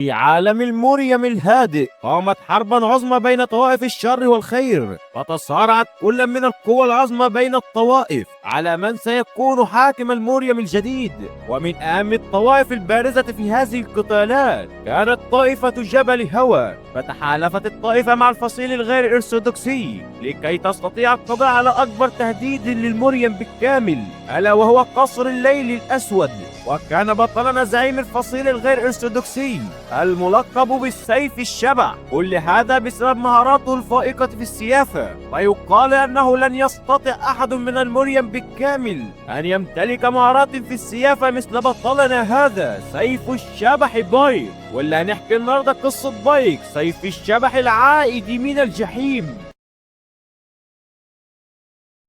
في عالم المريم الهادئ قامت حربا عظمى بين طوائف الشر والخير، وتصارعت كل من القوى العظمى بين الطوائف على من سيكون حاكم المريم الجديد. ومن أهم الطوائف البارزة في هذه القتالات كانت طائفة جبل هوى، فتحالفت الطائفة مع الفصيل الغير أرثوذكسي لكي تستطيع القضاء على أكبر تهديد للمريم بالكامل، ألا وهو قصر الليل الأسود. وكان بطلنا زعيم الفصيل الغير أرثوذكسي الملقب بالسيف الشبح، كل هذا بسبب مهاراته الفائقة في السيافة، ويقال أنه لن يستطيع أحد من المريم بالكامل أن يمتلك مهارات في السيافة مثل بطلنا هذا سيف الشبح بايك. واللي هنحكي النهارده قصة بايك سيف الشبح العائد من الجحيم.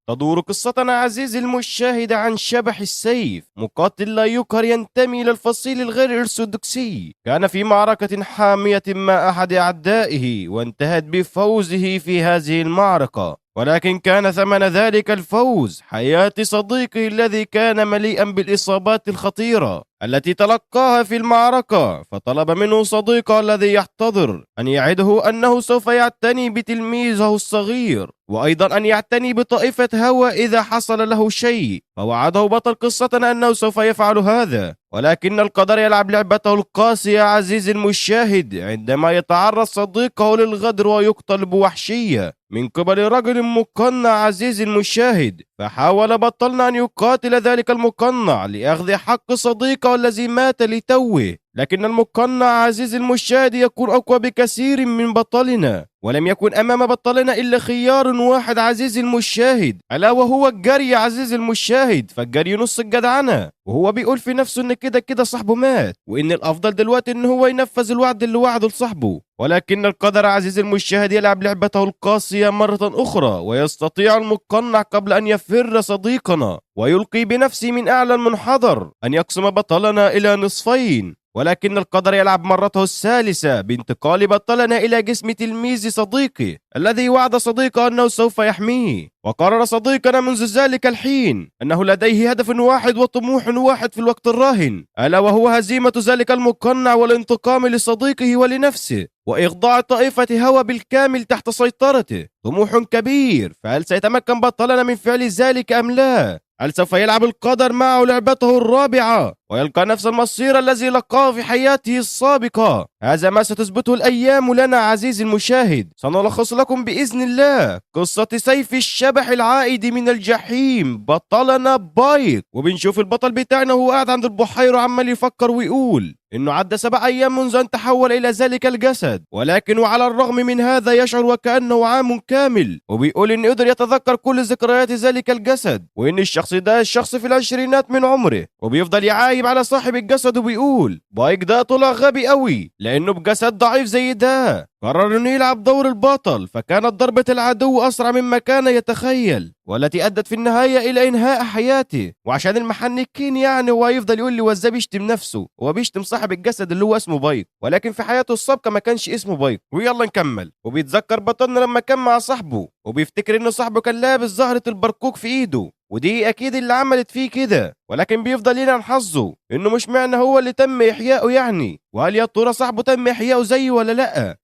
تدور قصتنا عزيزي المشاهد عن شبح السيف، مقاتل لا يقهر ينتمي إلى الفصيل الغير أرثوذكسي. كان في معركة حامية مع أحد أعدائه وانتهت بفوزه في هذه المعركة، ولكن كان ثمن ذلك الفوز حياة صديقه الذي كان مليئا بالإصابات الخطيرة التي تلقاها في المعركة. فطلب منه صديقه الذي يحتضر أن يعده أنه سوف يعتني بتلميذه الصغير، وأيضا أن يعتني بطائفة هوى إذا حصل له شيء. فوعده بطل قصتنا أنه سوف يفعل هذا، ولكن القدر يلعب لعبته القاسية عزيزي المشاهد عندما يتعرض صديقه للغدر ويقتل بوحشية من قبل رجل مقنع عزيزي المشاهد. فحاول بطلنا أن يقاتل ذلك المقنع لأخذ حق صديقه الذي مات لتوه، لكن المقنع عزيزي المشاهد يكون أقوى بكثير من بطلنا، ولم يكن أمام بطلنا إلا خيار واحد عزيزي المشاهد، ألا وهو الجري عزيزي المشاهد. فالجري نص الجدعنة، وهو بيقول في نفسه إن كده كده صاحبه مات، وإن الأفضل دلوقتي إن هو ينفذ الوعد اللي وعده لصاحبه. ولكن القدر عزيزي المشاهد يلعب لعبته القاسية مرة أخرى، ويستطيع المقنع قبل أن يفر صديقنا ويلقي بنفسه من أعلى المنحدر أن يقسم بطلنا إلى نصفين. ولكن القدر يلعب مرته الثالثة بانتقال بطلنا إلى جسم تلميذ صديقه الذي وعد صديقه أنه سوف يحميه. وقرر صديقنا منذ ذلك الحين أنه لديه هدف واحد وطموح واحد في الوقت الراهن، ألا وهو هزيمة ذلك المقنع والانتقام لصديقه ولنفسه وإخضاع طائفة هوى بالكامل تحت سيطرته. طموح كبير، فهل سيتمكن بطلنا من فعل ذلك أم لا؟ هل سوف يلعب القدر معه لعبته الرابعة ويلقى نفس المصير الذي لقاه في حياته السابقة؟ هذا ما ستثبته الأيام لنا عزيزي المشاهد. سنلخص لكم بإذن الله قصة سيف الشبح العائد من الجحيم بطلنا بايك. وبنشوف البطل بتاعنا وهو قاعد عند البحيرة عمال يفكر ويقول إنه عدى 7 أيام منذ أن تحول إلى ذلك الجسد، ولكن وعلى الرغم من هذا يشعر وكأنه عام كامل، وبيقول إنه يقدر يتذكر كل ذكريات ذلك الجسد، وإن الشخص ده الشخص في العشرينات من عمره. وبيفضل يعايب على صاحب الجسد وبيقول بايك ده طلع غبي قوي لأنه بجسد ضعيف زي ده قرر انه يلعب دور البطل، فكانت ضربة العدو اسرع مما كان يتخيل والتي ادت في النهاية الى انهاء حياته. وعشان المحنكين يعني هو يفضل يقول لي وازاي بيشتم نفسه، هو بيشتم صاحب الجسد اللي هو اسمه بايك، ولكن في حياته السابقة ما كانش اسمه بايك. ويلا نكمل. وبيتذكر بطلنا لما كان مع صاحبه وبيفتكر انه صاحبه كان لابس زهرة البرقوق في ايده، ودي اكيد اللي عملت فيه كده، ولكن بيفضل يلعن حظه انه مش معنى هو اللي تم احيائه يعني، وهل يا ترى صاحبه تم احيائه زيه ولا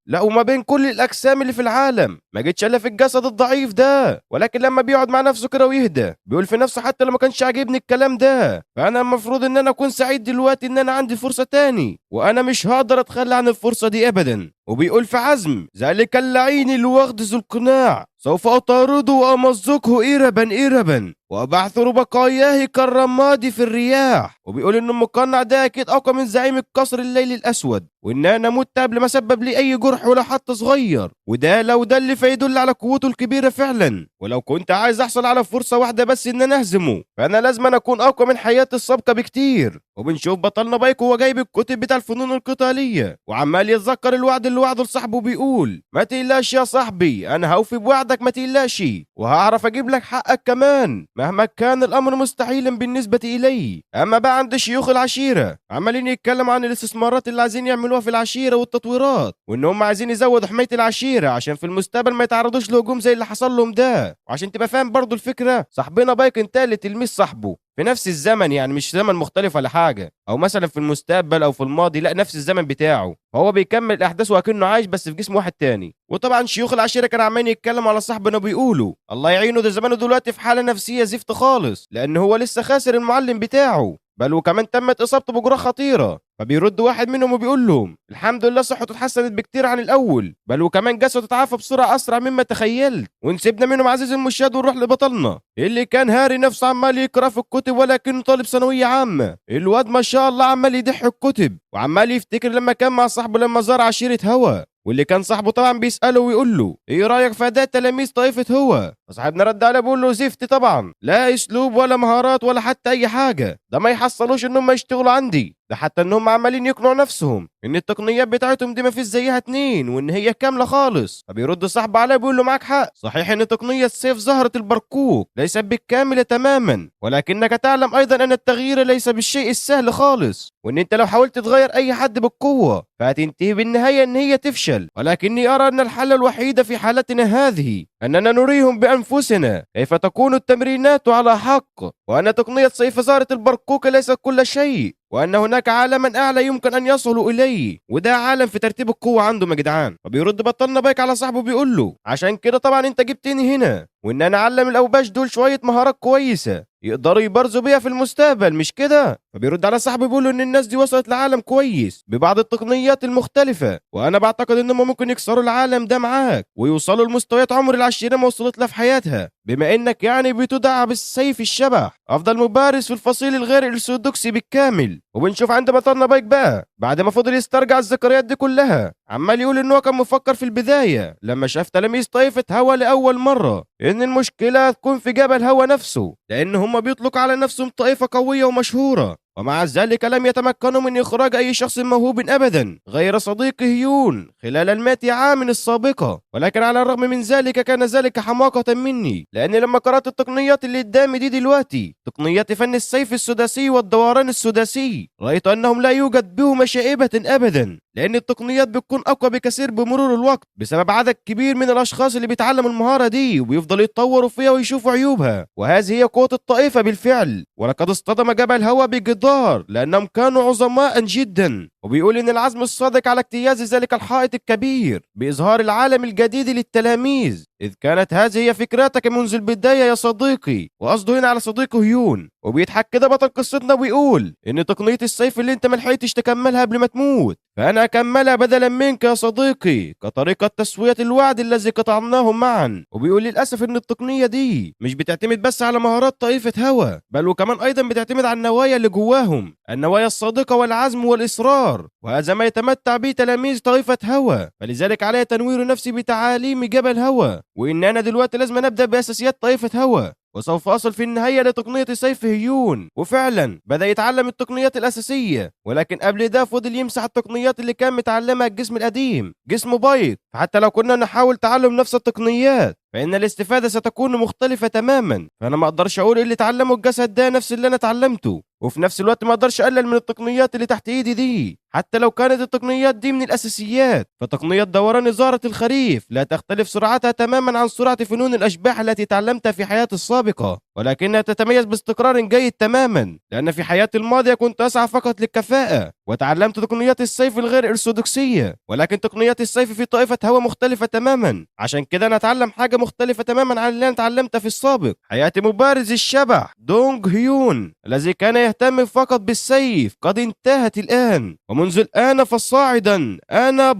لا وما بين كل الاجسام اللي في العالم ما جتش الا في الجسد الضعيف ده. ولكن لما بيقعد مع نفسه كده ويهدى بيقول في نفسه حتى لو ما كانش عاجبني الكلام ده فانا المفروض ان انا اكون سعيد دلوقتي ان انا عندي فرصة تاني، وانا مش هقدر اتخلى عن الفرصة دي ابدا. وبيقول في عزم ذلك اللعين الوغد ذو القناع سوف اطارده وامزقه إربا وابعثر بقاياه كالرماد في الرياح. وبيقول ان المقنع ده اكيد اقوى من زعيم القصر الليل الاسود، وان انا مت قبل ما سبب لي اي جرح ولا حتى صغير، وده لو ده اللي فيدل على قوته الكبيره فعلا. ولو كنت عايز احصل على فرصه واحده بس ان انا اهزمه فانا لازم أنا اكون اقوى من حياتي السابقه بكتير. وبنشوف بطلنا بايك وهو جايب الكتب بتاع الفنون القتاليه وعمال يتذكر الوعد اللي وعده لصاحبه، بيقول ما تقلقش يا صاحبي انا هوفي بوعدك ما تقلقش، وهعرف اجيب لك حقك كمان مهما كان الامر مستحيلا بالنسبه الي. اما بقى عند شيوخ العشيرة عمالين يتكلموا عن الاستثمارات اللي عايزين يعملوها في العشيرة والتطويرات، وان هم عايزين يزودوا حماية العشيرة عشان في المستقبل ما يتعرضوش لهجوم زي اللي حصل لهم ده. وعشان تبقى فاهم برضو الفكرة، صاحبنا بايك انتقل لتلميذ صاحبه في نفس الزمن، يعني مش زمن مختلف ولا حاجة، او مثلا في المستقبل او في الماضي، لا نفس الزمن بتاعه، فهو بيكمل الاحداث وكأنه عايش بس في جسم واحد تاني. وطبعا شيوخ العشيرة كانوا عمالين يتكلموا على صاحبنا وبيقولوا الله يعينه ده زمانه دلوقتي في حالة نفسية زفت خالص، لان هو لسه خاسر المعلم بتاعه، بل وكمان تمت اصابته بجروح خطيرة. فبيرد واحد منهم وبيقول لهم الحمد لله صحته اتحسنت بكتير عن الاول، بل وكمان جسده اتعافى بسرعه اسرع مما تخيلت. ونسيبنا منهم عزيزي المشاهد ونروح لبطلنا اللي كان هاري نفسه عمال يقرا في الكتب ولكنه طالب ثانويه عامه. الواد ما شاء الله عمال يدح الكتب وعمال يفتكر لما كان مع صاحبه لما زار عشيره هوا، واللي كان صاحبه طبعا بيساله ويقول له ايه رايك في اداء تلاميذ طائفه هوا؟ فصاحبنا رد عليه بيقول له زفت طبعا، لا اسلوب ولا مهارات ولا حتى اي حاجه، ده ما يحصلوش انهم يشتغلوا عندي، ده حتى انهم عمالين يقنعوا نفسهم ان التقنيات بتاعتهم دي ما فيش زيها اتنين وان هي كامله خالص. فبيرد صاحبه عليه بيقول له معاك حق، صحيح ان تقنيه سيف زهره البرقوق ليست بالكامله تماما، ولكنك تعلم ايضا ان التغيير ليس بالشيء السهل خالص، وان انت لو حاولت تغير اي حد بالقوه فهتنتهي بالنهايه ان هي تفشل، ولكني ارى ان الحل الوحيد في حالتنا هذه اننا نريهم بانفسنا كيف تكون التمرينات على حق، وان تقنيه سيف زهره البرقوق ليست كل شيء، وان هناك عالما اعلى يمكن ان يصلوا اليه، وده عالم في ترتيب القوه عندهم يا جدعان. فبيرد بطلنا بايك على صاحبه بيقول له عشان كده طبعا انت جبتني هنا، وان انا اعلم الاوباش دول شويه مهارات كويسه يقدروا يبرزوا بيها في المستقبل مش كده؟ فبيرد على صاحبه بيقول له ان الناس دي وصلت لعالم كويس ببعض التقنيات المختلفه، وانا بعتقد انهم ممكن يكسروا العالم ده معاك ويوصلوا لمستويات عمر العشيره ما وصلت لها في حياتها، بما انك يعني بتدعى بالسيف الشبح افضل مبارز في الفصيل الغير ارثوذكسي بالكامل. وبنشوف عند بطلنا بايك بقى بعد ما فضل يسترجع الذكريات دي كلها عمال يقول ان هو كان مفكر في البدايه لما شاف تلاميذ طائفه هوا لاول مره ان المشكله تكون في جبل هوا نفسه، لان هم بيطلقوا على نفسهم طائفه قويه ومشهوره، ومع ذلك لم يتمكنوا من إخراج أي شخص موهوب أبدا غير صديق هيون خلال المائة عام السابقة. ولكن على الرغم من ذلك كان ذلك حماقة مني، لأن لما قرأت التقنيات اللي قدامي دي دلوقتي، تقنيات فن السيف السداسي والدوران السداسي، رأيت أنهم لا يوجد بهما شائبة أبدا، لأن التقنيات بتكون أقوى بكثير بمرور الوقت بسبب عدد كبير من الأشخاص اللي بيتعلموا المهارة دي وبيفضلوا يتطوروا فيها ويشوفوا عيوبها، وهذه هي قوة الطائفة بالفعل. ولقد اصطدم جبل هوا بجدار لأنهم كانوا عظماء جدا، وبيقول إن العزم الصادق على اجتياز ذلك الحائط الكبير بإظهار العالم الجديد للتلاميذ، إذ كانت هذه هي فكرتك منذ البداية يا صديقي. وقصده هنا على صديقه هيون، وبيضحك كده بطل قصتنا ويقول إن تقنية السيف اللي أنت ملحقتش تكملها قبل ما تموت فأنا أكملها بدلا منك يا صديقي كطريقة تسوية الوعد الذي قطعناه معا. وبيقول للأسف إن التقنية دي مش بتعتمد بس على مهارات طائفة هوا، بل وكمان أيضا بتعتمد على النوايا اللي جواهم، النوايا الصادقة والعزم والإصرار، وهذا ما يتمتع به تلاميذ طائفة هوا. فلذلك علي تنوير نفسي بتعاليم جبل هوا، وإن أنا دلوقتي لازم نبدأ بأساسيات طائفة هوا، وسوف أصل في النهاية لتقنية سيف هيون. وفعلا بدأ يتعلم التقنيات الأساسية، ولكن قبل ده فضل يمسح التقنيات اللي كان متعلمها الجسم القديم جسم بايك، فحتى لو كنا نحاول تعلم نفس التقنيات فإن الاستفادة ستكون مختلفة تماما. فأنا ما أقدرش أقول اللي اتعلمه الجسد ده نفس اللي أنا اتعلمته، وفي نفس الوقت ما أقدرش أقلل من التقنيات اللي تحت إيدي دي حتى لو كانت التقنيات دي من الأساسيات. فتقنية دوران زهرة الخريف لا تختلف سرعتها تماما عن سرعة فنون الأشباح التي تعلمتها في حياتي السابقة، ولكنها تتميز باستقرار جيد تماما، لأن في حياتي الماضية كنت أسعى فقط للكفاءة وتعلمت تقنيات السيف الغير أرثوذكسية، ولكن تقنيات السيف في طائفة هوا مختلفة تماما. عشان كده أنا أتعلم حاجة مختلفة تماما عن اللي أنا اتعلمتها في السابق. حياتي مبارز الشبح دونغ هيون الذي كان يهتم فقط بالسيف قد انتهت الآن، ومنذ الآن فصاعدا أنا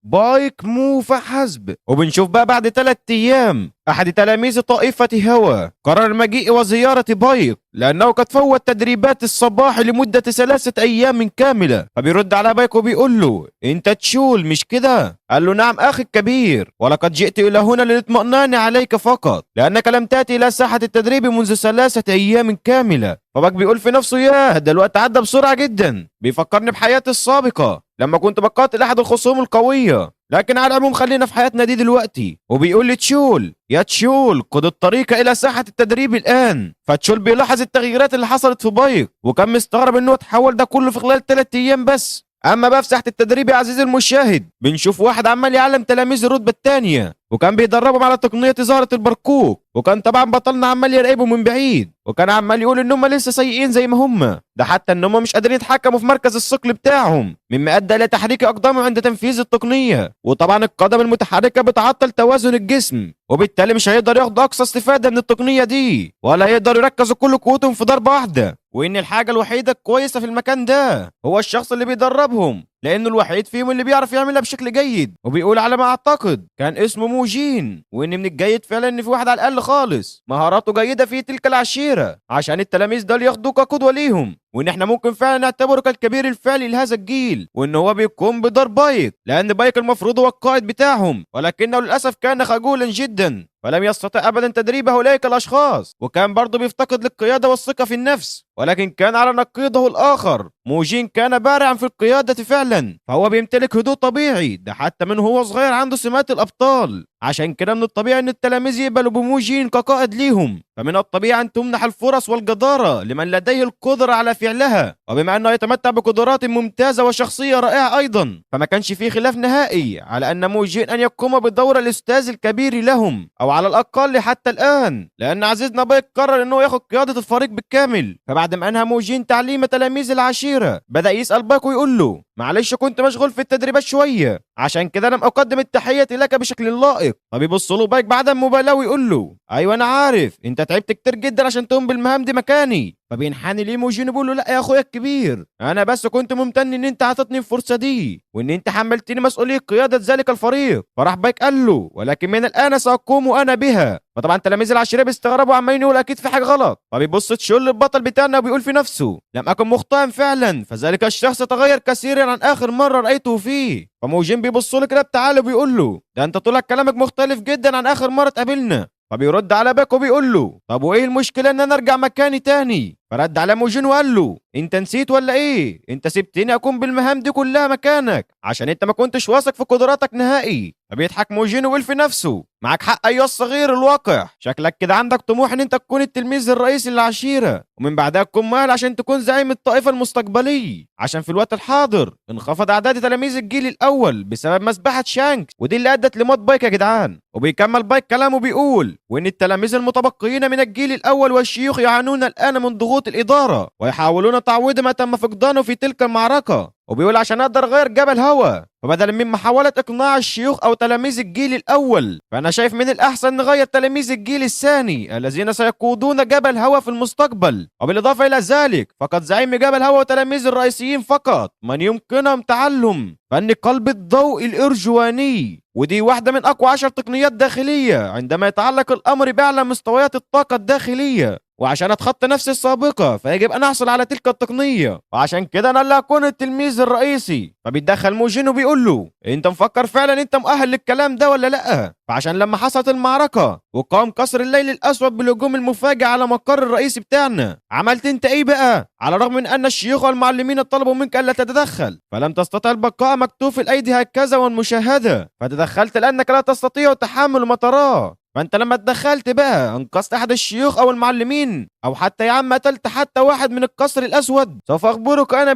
بايك مو فحسب. وبنشوف بقى بعد 3 أيام أحد تلاميذ طائفة هوا قرر المجيء وزيارة بايك لأنه قد فوت تدريبات الصباح لمدة 3 أيام كاملة. فبيرد على بايك وبيقول له أنت تشول مش كده؟ قال له نعم أخي الكبير، ولقد جئت إلى هنا للاطمئنان عليك فقط لأنك لم تأتي إلى ساحة التدريب منذ 3 أيام كاملة. فباك بيقول في نفسه ياه ده الوقت عدى بسرعة جدا، بيفكرني بحياتي السابقة لما كنت بقاتل احد الخصوم القويه. لكن على العموم خلينا في حياتنا دي دلوقتي. وبيقول لي تشول، يا تشول قد الطريق الى ساحه التدريب الان. فتشول بيلاحظ التغييرات اللي حصلت في بايك، وكان مستغرب انه تحول ده كله في خلال 3 ايام بس. اما بقى في ساحه التدريب يا عزيزي المشاهد، بنشوف واحد عمال يعلم تلاميذ الرتبه الثانيه، وكان بيدربهم على تقنيه ازهره البركوك. وكان طبعا بطلنا عمال يراقبهم من بعيد، وكان عمال يقول ان هم لسه سيئين زي ما هم، ده حتى ان هم مش قادرين يتحكموا في مركز الثقل بتاعهم، مما ادى الى تحريك اقدامهم عند تنفيذ التقنيه. وطبعا القدم المتحركه بتعطل توازن الجسم، وبالتالي مش هيقدر ياخد اقصى استفاده من التقنيه دي، ولا يقدر يركزوا كل قوتهم في ضربه واحده. وان الحاجه الوحيده الكويسه في المكان ده هو الشخص اللي بيدربهم، لانه الوحيد فيهم اللي بيعرف يعملها بشكل جيد. وبيقول على ما اعتقد كان اسمه موجين، وان من الجيد فعلا ان في واحد على الاقل خالص مهاراته جيده في تلك العشيره، عشان التلاميذ دول ياخدوه كقدوه ليهم، وان احنا ممكن فعلا نعتبره كالكبير الفعلي لهذا الجيل، وان هو بيقوم بدور بايك، لان بايك المفروض هو القائد بتاعهم، ولكنه للاسف كان خجولا جدا، فلم يستطع ابدا تدريب هؤلاء الاشخاص. وكان برضه بيفتقد للقياده والثقه في النفس، ولكن كان على نقيضه الاخر موجين كان بارعا في القياده فعلا، فهو بيمتلك هدوء طبيعي، ده حتى من هو صغير عنده سمات الابطال. عشان كده من الطبيعي ان التلاميذ يقبلوا بموجين كقائد ليهم، فمن الطبيعي ان تمنح الفرص والجداره لمن لديه القدره على فعلها، وبما انه يتمتع بقدرات ممتازه وشخصيه رائعه ايضا، فما كانش فيه خلاف نهائي على ان موجين ان يقوم بدور الاستاذ الكبير لهم، او على الاقل حتى الان، لان عزيزنا بايك قرر انه ياخد قياده الفريق بالكامل. فبعد ما انهى موجين تعليم تلاميذ العشيره، بدا يسال بايك ويقول له معلش كنت مشغول في التدريبات شويه، عشان كده لم اقدم التحيه لك بشكل لائق. فبيبص له بايك بعد مبالاه ويقول له ايوه انا عارف انت تعبت كتير جدا عشان تقوم بالمهام دي مكاني. فبينحني ليه موجين وبيقول له لا يا اخويا الكبير، انا بس كنت ممتن ان انت عطتني الفرصه دي، وان انت حملتني مسؤوليه قياده ذلك الفريق. فراح بايك قال له ولكن من الان ساقوم انا بها. فطبعا تلاميذ العشيره بيستغربوا عمالين يقولوا اكيد في حاجه غلط. فبيبص تشول البطل بتاعنا وبيقول في نفسه لم اكن مخطئا فعلا، فذلك الشخص تغير كثيرا عن اخر مره رايته فيه. فموجين بيبص له كده بتعالى وبيقول له ده انت طولك كلامك مختلف جدا عن اخر مره اتقابلنا. فبيرد على باك وبيقول له طب وايه المشكله ان انا ارجع مكاني تاني؟ فرد على موجين وقال له انت نسيت ولا ايه؟ انت سبتني اكون بالمهام دي كلها مكانك عشان انت ما كنتش واثق في قدراتك نهائي. فبيضحك موجين ويقول في نفسه معك حق ايها الصغير الواقع، شكلك كده عندك طموح ان انت تكون التلميذ الرئيسي للعشيره، ومن بعدها تكون مال عشان تكون زعيم الطائفه المستقبلي. عشان في الوقت الحاضر انخفض اعداد تلاميذ الجيل الاول بسبب مسبحه شانكس، ودي اللي ادت لموت بايك يا جدعان. وبيكمل بايك كلامه بيقول وان التلاميذ المتبقيين من الجيل الاول والشيوخ يعانون الان من ضغوط الاداره، ويحاولون تعويض ما تم فقدانه في تلك المعركه. وبيقول عشان اقدر اغير جبل هوا، فبدل من محاولة اقناع الشيوخ او تلاميذ الجيل الاول، فانا شايف من الاحسن نغير تلاميذ الجيل الثاني الذين سيقودون جبل هوا في المستقبل. وبالاضافة الى ذلك فقد زعيم جبل هوا وتلاميذ الرئيسيين فقط من يمكنهم تعلم فن قلب الضوء الارجواني، ودي واحدة من اقوى 10 تقنيات داخلية عندما يتعلق الامر باعلى مستويات الطاقة الداخلية. وعشان اتخطى نفسي السابقة فيجب ان احصل على تلك التقنية، وعشان كده انا اللي هكون التلميذ الرئيسي. فبيتدخل موجين وبيقول له انت مفكر فعلا انت مؤهل للكلام ده ولا لا؟ فعشان لما حصلت المعركة وقام قصر الليل الاسود بالهجوم المفاجئ على مقر الرئيسي بتاعنا، عملت انت ايه بقى؟ على الرغم من ان الشيوخ والمعلمين طلبوا منك الا تتدخل، فلم تستطع البقاء مكتوف الايدي هكذا والمشاهدة، فتدخلت لانك لا تستطيع تحمل ما تراه. فانت لما اتدخلت بقى انقذت احد الشيوخ او المعلمين، او حتى يا عم قتلت حتى واحد من القصر الاسود؟ سوف اخبرك انا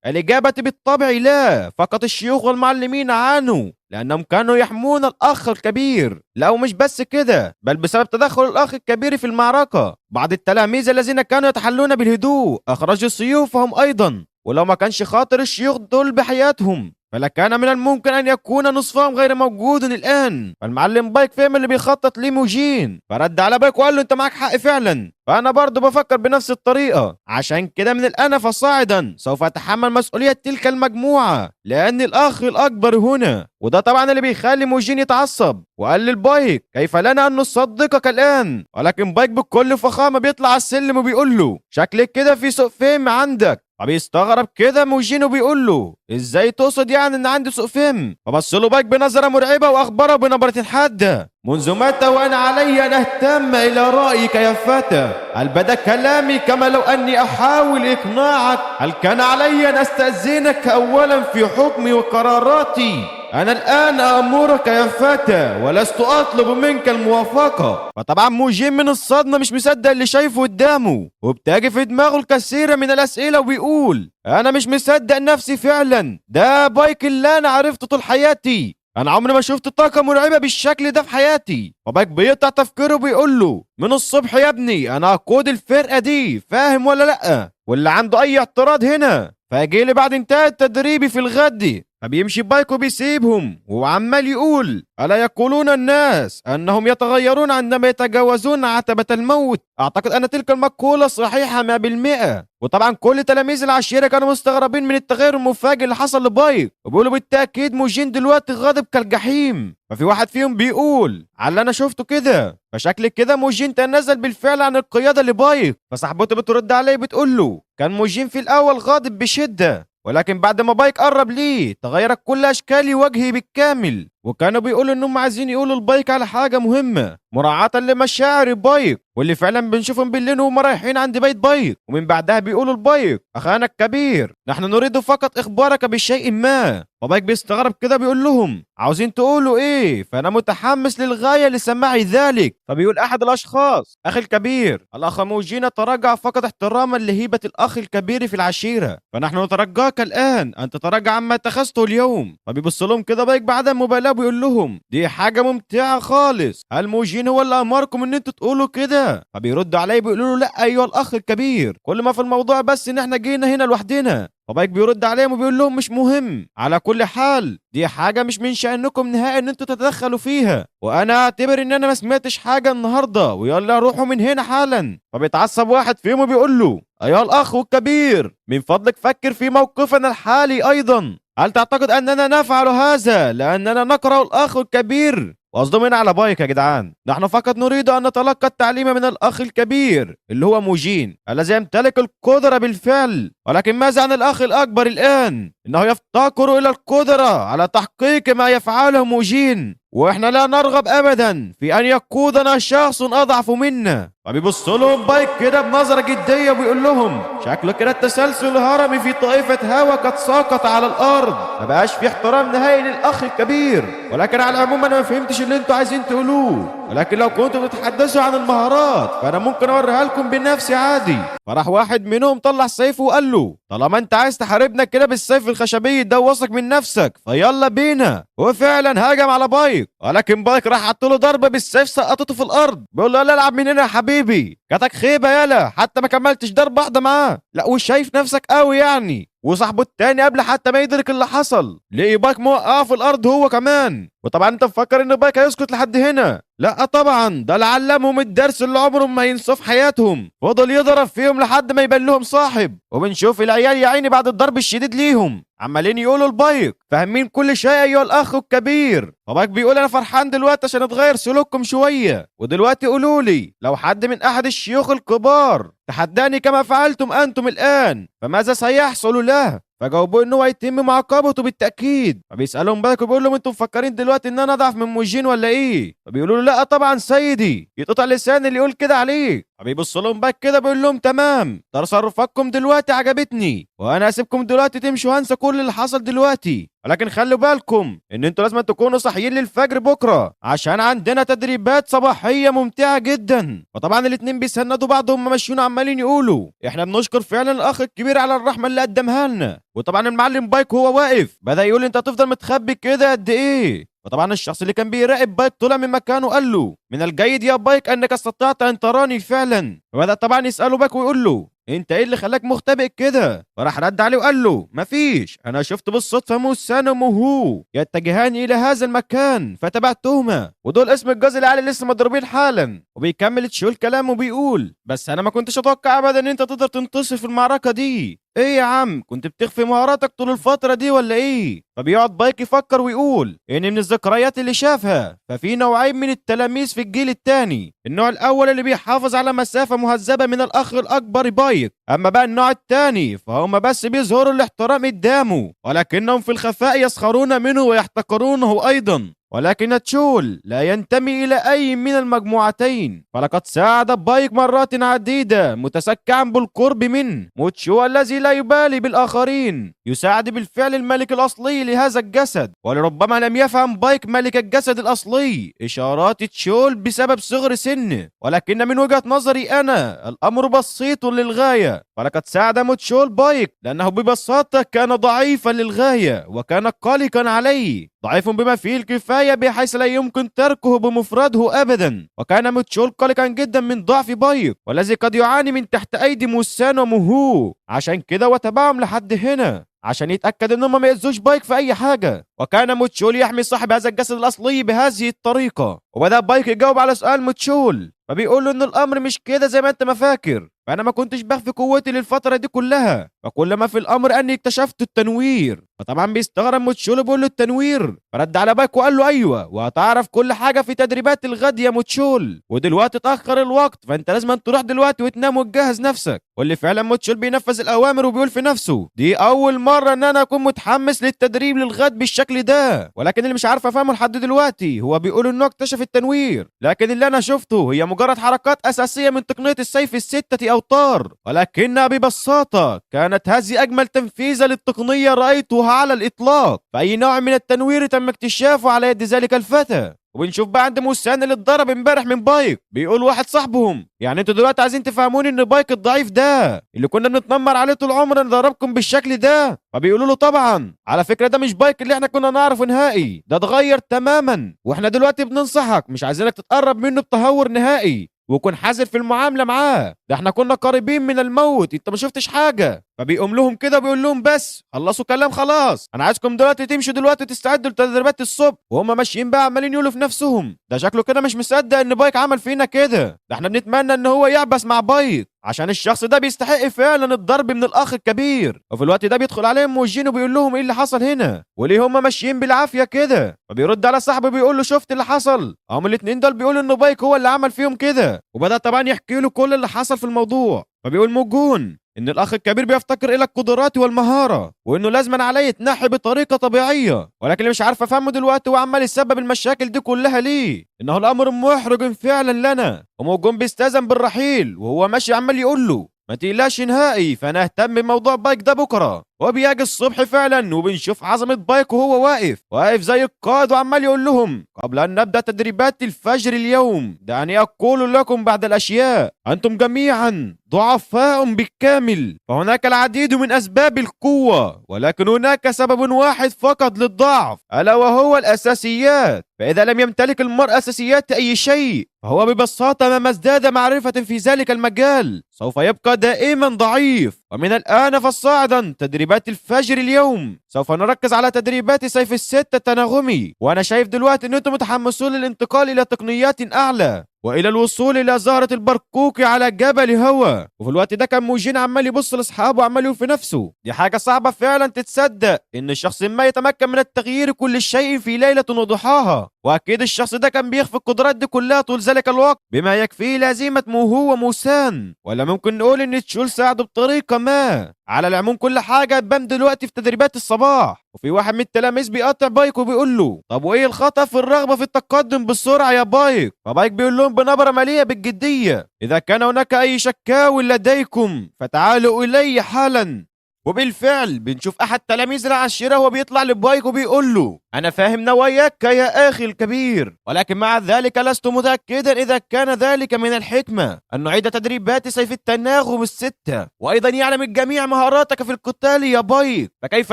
الاجابه بالطبع لا، فقط الشيوخ والمعلمين عانوا لانهم كانوا يحمون الاخ الكبير. لا ومش بس كده، بل بسبب تدخل الاخ الكبير في المعركه بعض التلاميذ الذين كانوا يتحلون بالهدوء اخرجوا سيوفهم ايضا، ولو ما كانش خاطر الشيوخ دول بحياتهم فلكان من الممكن ان يكون نصفهم غير موجود الان. فالمعلم بايك فهم اللي بيخطط ليه موجين، فرد على بايك وقال له انت معك حق فعلا، فانا برضه بفكر بنفس الطريقه. عشان كده من الان فصاعدا سوف اتحمل مسؤوليه تلك المجموعه لان الاخ الاكبر هنا. وده طبعا اللي بيخلي موجين يتعصب وقال للبايك كيف لنا ان نصدقك الان؟ ولكن بايك بكل فخامه بيطلع على السلم وبيقول له شكلك كده في سوء فهم عندك، فبيستغرب كده موجين وبيقول له ازاي تقصد يعني ان عندي سوء فهم؟ فبص له بايك بنظره مرعبه واخبره بنبره حاده: منذ متى وانا علي ان اهتم الى رايك يا فتى؟ هل بدا كلامي كما لو اني احاول اقناعك؟ هل كان علي ان استاذنك اولا في حكمي وقراراتي؟ أنا الآن أأمرك يا فتى ولست أطلب منك الموافقة. فطبعا موجين من الصدمة مش مصدق اللي شايفه قدامه، وبتاجي في دماغه الكثير من الأسئلة وبيقول: أنا مش مصدق نفسي فعلا، ده بايك اللي أنا عرفته طول حياتي، أنا عمري ما شفت طاقة مرعبة بالشكل ده في حياتي. فبايك بيقطع تفكيره وبيقول له: من الصبح يا ابني أنا هقود الفرقة دي، فاهم ولا لأ؟ واللي عنده أي اعتراض هنا فاجيلي بعد انتهاء تدريبي في الغد. فبيمشي بايك وبيسيبهم وعمال يقول: ألا يقولون الناس أنهم يتغيرون عندما يتجاوزون عتبة الموت؟ أعتقد أن تلك المقولة صحيحة 100%. وطبعا كل تلاميذ العشيرة كانوا مستغربين من التغير المفاجئ اللي حصل لبايك، وبيقولوا بالتأكيد موجين دلوقتي غاضب كالجحيم. ففي واحد فيهم بيقول: على اللي أنا شفته كده فشكل كده موجين تنازل بالفعل عن القيادة لبايك. فصاحبته بترد عليه بتقول له: كان موجين في الأول غاضب بشدة، ولكن بعد ما بايك قرب ليه تغيرت كل اشكال وجهه بالكامل. وكانوا بيقولوا انهم عايزين يقولوا لبايك على حاجه مهمه مراعاه لمشاعر بايك، واللي فعلا بنشوفهم بالليل وهم رايحين عند بيت بايك. ومن بعدها بيقولوا لبايك: اخانا الكبير نحن نريد فقط اخبارك بشيء ما. فبايك بيستغرب كده بيقول لهم: عاوزين تقولوا ايه؟ فانا متحمس للغايه لسماع ذلك. فبيقول احد الاشخاص: اخي الكبير، الاخ موجين تراجع فقط احتراما لهيبه الاخ الكبير في العشيره، فنحن نترجاك الان ان تتراجع عما اتخذته اليوم. فبيبص لهم كده بايك بعدم مبالاه بيقول لهم: دي حاجه ممتعه خالص، هل موجين هو اللي امركم ان انتوا تقولوا كده؟ فبيردوا عليه بيقولوا له: لا ايها الاخ الكبير، كل ما في الموضوع بس ان احنا جينا هنا لوحدنا. فبايك بيرد عليهم وبيقول لهم: مش مهم، على كل حال دي حاجة مش من شأنكم نهائي ان انتوا تتدخلوا فيها، وانا اعتبر ان انا ما سمعتش حاجة النهاردة، ويلا روحوا من هنا حالا. فبيتعصب واحد فيهم وبيقول له: ايها الاخ الكبير، من فضلك فكر في موقفنا الحالي ايضا، هل تعتقد اننا نفعل هذا لاننا نكره الاخ الكبير؟ وقصدهم هنا على بايك يا جدعان. نحن فقط نريد ان نتلقى التعليم من الاخ الكبير اللي هو موجين الذي يمتلك القدرة بالفعل، ولكن ماذا عن الاخ الاكبر الان؟ انه يفتقر الى القدرة على تحقيق ما يفعله موجين، واحنا لا نرغب ابدا في ان يقودنا شخص اضعف منا. فبيبص لهم بايك كده بنظرة جدية وبيقول لهم: شكله كده التسلسل الهرمي في طائفة هوا قد سقط على الارض، ما بقاش في احترام نهائي للاخ الكبير. ولكن على العموم انا ما فهمتش اللي انتوا عايزين تقولوه، ولكن لو كنتوا بتتحدثوا عن المهارات فانا ممكن اوريها لكم بنفسي عادي. فراح واحد منهم طلع سيفه وقال له: طالما انت عايز تحاربنا كده بالسيف الخشبي ده واثق من نفسك فيلا بينا. وفعلا هاجم على بايك، ولكن بايك راح حط له ضربه بالسيف سقطته في الارض. بيقول له: يلا العب من هنا يا حبيبي، جاتك خيبه يلا، حتى ما كملتش ضربه واحده معاه، لا وشايف نفسك قوي يعني. وصاحبه التاني قبل حتى ما يدرك اللي حصل لقي بايك موقعه في الارض هو كمان. وطبعا انت مفكر ان بايك هيسكت لحد هنا؟ لا طبعا، ده اللي علمهم الدرس اللي عمرهم ما ينسوه في حياتهم، فضل يضرب فيهم لحد ما يبان لهم صاحب. وبنشوف العيال يا عيني بعد الضرب الشديد ليهم عمالين يقولوا لبايك: فاهمين كل شيء ايها الاخ الكبير. فبايك بيقول: انا فرحان دلوقتي عشان اتغير سلوككم شويه، ودلوقتي قولوا لي لو حد من احد الشيوخ الكبار تحداني كما فعلتم انتم الان فماذا سيحصل له؟ فجاوبوا انه هيتم معاقبته بالتاكيد. فبيسالهم بايك وبيقول لهم: انتم مفكرين دلوقتي ان انا اضعف من موجين ولا ايه؟ فبيقولوا له: لا طبعا سيدي، يتقطع لسان اللي يقول كده عليك. فبيبص لهم بايك كده بيقول لهم: تمام، تصرفاتكم دلوقتي عجبتني، وانا هسيبكم دلوقتي تمشوا وهنسى كل اللي حصل دلوقتي، ولكن خلوا بالكم ان انتوا لازم تكونوا صاحيين للفجر بكره عشان عندنا تدريبات صباحيه ممتعه جدا. وطبعا الاتنين بيسندوا بعض وهم ماشيين عمالين يقولوا: احنا بنشكر فعلا الاخ الكبير على الرحمه اللي قدمها لنا. وطبعا المعلم بايك هو واقف بدا يقول: انت هتفضل متخبي كده قد ايه؟ وطبعا الشخص اللي كان بيراقب بايك طلع من مكانه وقال له: من الجيد يا بايك انك استطعت ان تراني فعلا. وبدا طبعا يساله بايك ويقول له: انت ايه اللي خلاك مختبئ كده؟ فراح رد عليه وقال له: مفيش، انا شفت بالصدفه موسان وموهو يتجهان الى هذا المكان فتبعتهما، ودول اسم الجاز العالي لسه مضروبين حالا. وبيكمل تشول كلامه وبيقول: بس انا ما كنتش اتوقع ابدا ان انت تقدر تنتصر في المعركه دي، ايه يا عم، كنت بتخفي مهاراتك طول الفترة دي ولا ايه؟ فبيقعد بايك يفكر ويقول ان من الذكريات اللي شافها ففي نوعين من التلاميذ في الجيل الثاني. النوع الاول اللي بيحافظ على مسافة مهذبة من الاخ الاكبر بايك، اما بقى النوع الثاني فهم بس بيظهروا الاحترام قدامه ولكنهم في الخفاء يسخرون منه ويحتقرونه ايضا. ولكن تشول لا ينتمي إلى أي من المجموعتين، فلقد ساعد بايك مرات عديدة متسكعا بالقرب منه. موتشو الذي لا يبالي بالآخرين يساعد بالفعل الملك الأصلي لهذا الجسد، ولربما لم يفهم بايك ملك الجسد الأصلي إشارات تشول بسبب صغر سنه، ولكن من وجهة نظري أنا الأمر بسيط للغاية. فلقد ساعد موتشول بايك لأنه ببساطة كان ضعيفا للغاية وكان قلقا عليه، ضعيف بما فيه الكفاية بحيث لا يمكن تركه بمفرده أبدا. وكان موتشول قلقا جدا من ضعف بايك والذي قد يعاني من تحت أيدي موسان وموهو، عشان كده وتبعهم لحد هنا عشان يتأكد انهم ما يأذوش بايك في أي حاجة. وكان موتشول يحمي صاحب هذا الجسد الأصلي بهذه الطريقة. وبدأ بايك يجاوب على سؤال موتشول، فبيقول له ان الامر مش كده زي ما انت ما فاكر، فانا ما كنتش بخفي قوتي للفتره دي كلها، فكل ما في الامر اني اكتشفت التنوير. فطبعا بيستغرب موتشول وبيقول له التنوير، فرد على بايك وقال له ايوه، وهتعرف كل حاجه في تدريبات الغد يا موتشول، ودلوقتي اتاخر الوقت فانت لازم تروح دلوقتي وتنام وتجهز نفسك. واللي فعلا موتشول بينفذ الاوامر وبيقول في نفسه دي اول مره ان انا اكون متحمس للتدريب للغد بالشكل ده. ولكن اللي مش عارف افهمه لحد دلوقتي هو بيقول انه اكتشف التنوير، لكن اللي انا شفته هي مجرد حركات اساسيه من تقنيه السيف الستة اوتار، ولكنها ببساطه كانت هذه اجمل تنفيذه للتقنيه رايتها على الاطلاق. فاي نوع من التنوير تم اكتشافه على يد ذلك الفتى. وبنشوف بقى عند موسان اللي اتضرب امبارح من بايك بيقول واحد صاحبهم، يعني انتوا دلوقتي عايزين تفهموني ان بايك الضعيف ده اللي كنا بنتنمر عليه طول عمرنا ضربكم بالشكل ده؟ فبيقولوا له طبعا على فكره ده مش بايك اللي احنا كنا نعرفه نهائي، ده اتغير تماما، واحنا دلوقتي بننصحك مش عايزينك تتقرب منه بتهور نهائي، وكن حذر في المعامله معاه، ده احنا كنا قريبين من الموت، انت ما شفتش حاجه. فبيقوم لهم كده بيقول لهم بس خلصوا كلام خلاص، انا عايزكم دلوقتي تمشوا دلوقتي وتستعدوا لتدريبات الصبح. وهم ماشيين بقى عمالين يقولوا في نفسهم ده شكله كده مش مصدق ان بايك عمل فينا كده، ده احنا بنتمنى ان هو يعبس مع بايك عشان الشخص ده بيستحق فعلا الضرب من الاخ الكبير. وفي الوقت ده بيدخل عليهم موجين وبيقول لهم ايه اللي حصل هنا وليه هم ماشيين بالعافيه كده. فبيرد على صاحبه بيقول له شفت اللي حصل، هم الاثنين دول بيقولوا انه بايك هو اللي عمل فيهم كده، وبدا طبعا يحكي له كل اللي حصل في الموضوع. فبيقول موجون ان الاخ الكبير بيفتقر الى القدرات والمهاره وانه لازما عليه يتنحي بطريقه طبيعيه، ولكن اللي مش عارف افهمه دلوقتي هو عمال يسبب المشاكل دي كلها ليه، انه الامر محرج فعلا لنا. وموجون بيستاذن بالرحيل وهو ماشي عمال يقول له ما تقلقش نهائي، فانا اهتم بموضوع بايك ده بكره. وبيجي الصبح فعلا وبنشوف عظمه بايك وهو واقف زي القائد وعمال يقول لهم قبل ان نبدا تدريبات الفجر اليوم دعني اقول لكم بعد الاشياء، انتم جميعا ضعفاء بالكامل، فهناك العديد من اسباب القوه ولكن هناك سبب واحد فقط للضعف الا وهو الاساسيات. فاذا لم يمتلك المرء اساسيات اي شيء فهو ببساطه ما ازداد معرفه في ذلك المجال سوف يبقى دائما ضعيف. ومن الان فصاعدا تدريبات الفجر اليوم سوف نركز على تدريبات سيف الستة التناغمي، وانا شايف دلوقتي ان انتم متحمسون للانتقال الى تقنيات اعلى والى الوصول الى زهرة البرقوق على جبل هوا. وفي الوقت ده كان موجين عمال يبص لاصحابه وعمال يقول في نفسه دي حاجه صعبه فعلا تتصدق ان شخص ما يتمكن من التغيير كل شيء في ليله وضحاها، واكيد الشخص ده كان بيخفي القدرات دي كلها طول ذلك الوقت بما يكفيه لازمه موهو وموسان، ولا ممكن نقول ان تشول ساعده بطريقه ما. على العموم كل حاجه تبان دلوقتي في تدريبات الصباح. وفي واحد من التلاميذ بيقطع بايك وبيقول له طب وايه الخطأ في الرغبه في التقدم بالسرعه يا بايك؟ فبايك بيقول لهم بنبره مليئه بالجديه اذا كان هناك اي شكاو لديكم فتعالوا الي حالا. وبالفعل بنشوف احد تلاميذ العشيره وهو بيطلع لبايك وبيقول له انا فاهم نواياك يا اخي الكبير، ولكن مع ذلك لست متاكدا اذا كان ذلك من الحكمه ان نعيد تدريبات سيف التناغم الستة، وايضا يعلم الجميع مهاراتك في القتال يا بايك، فكيف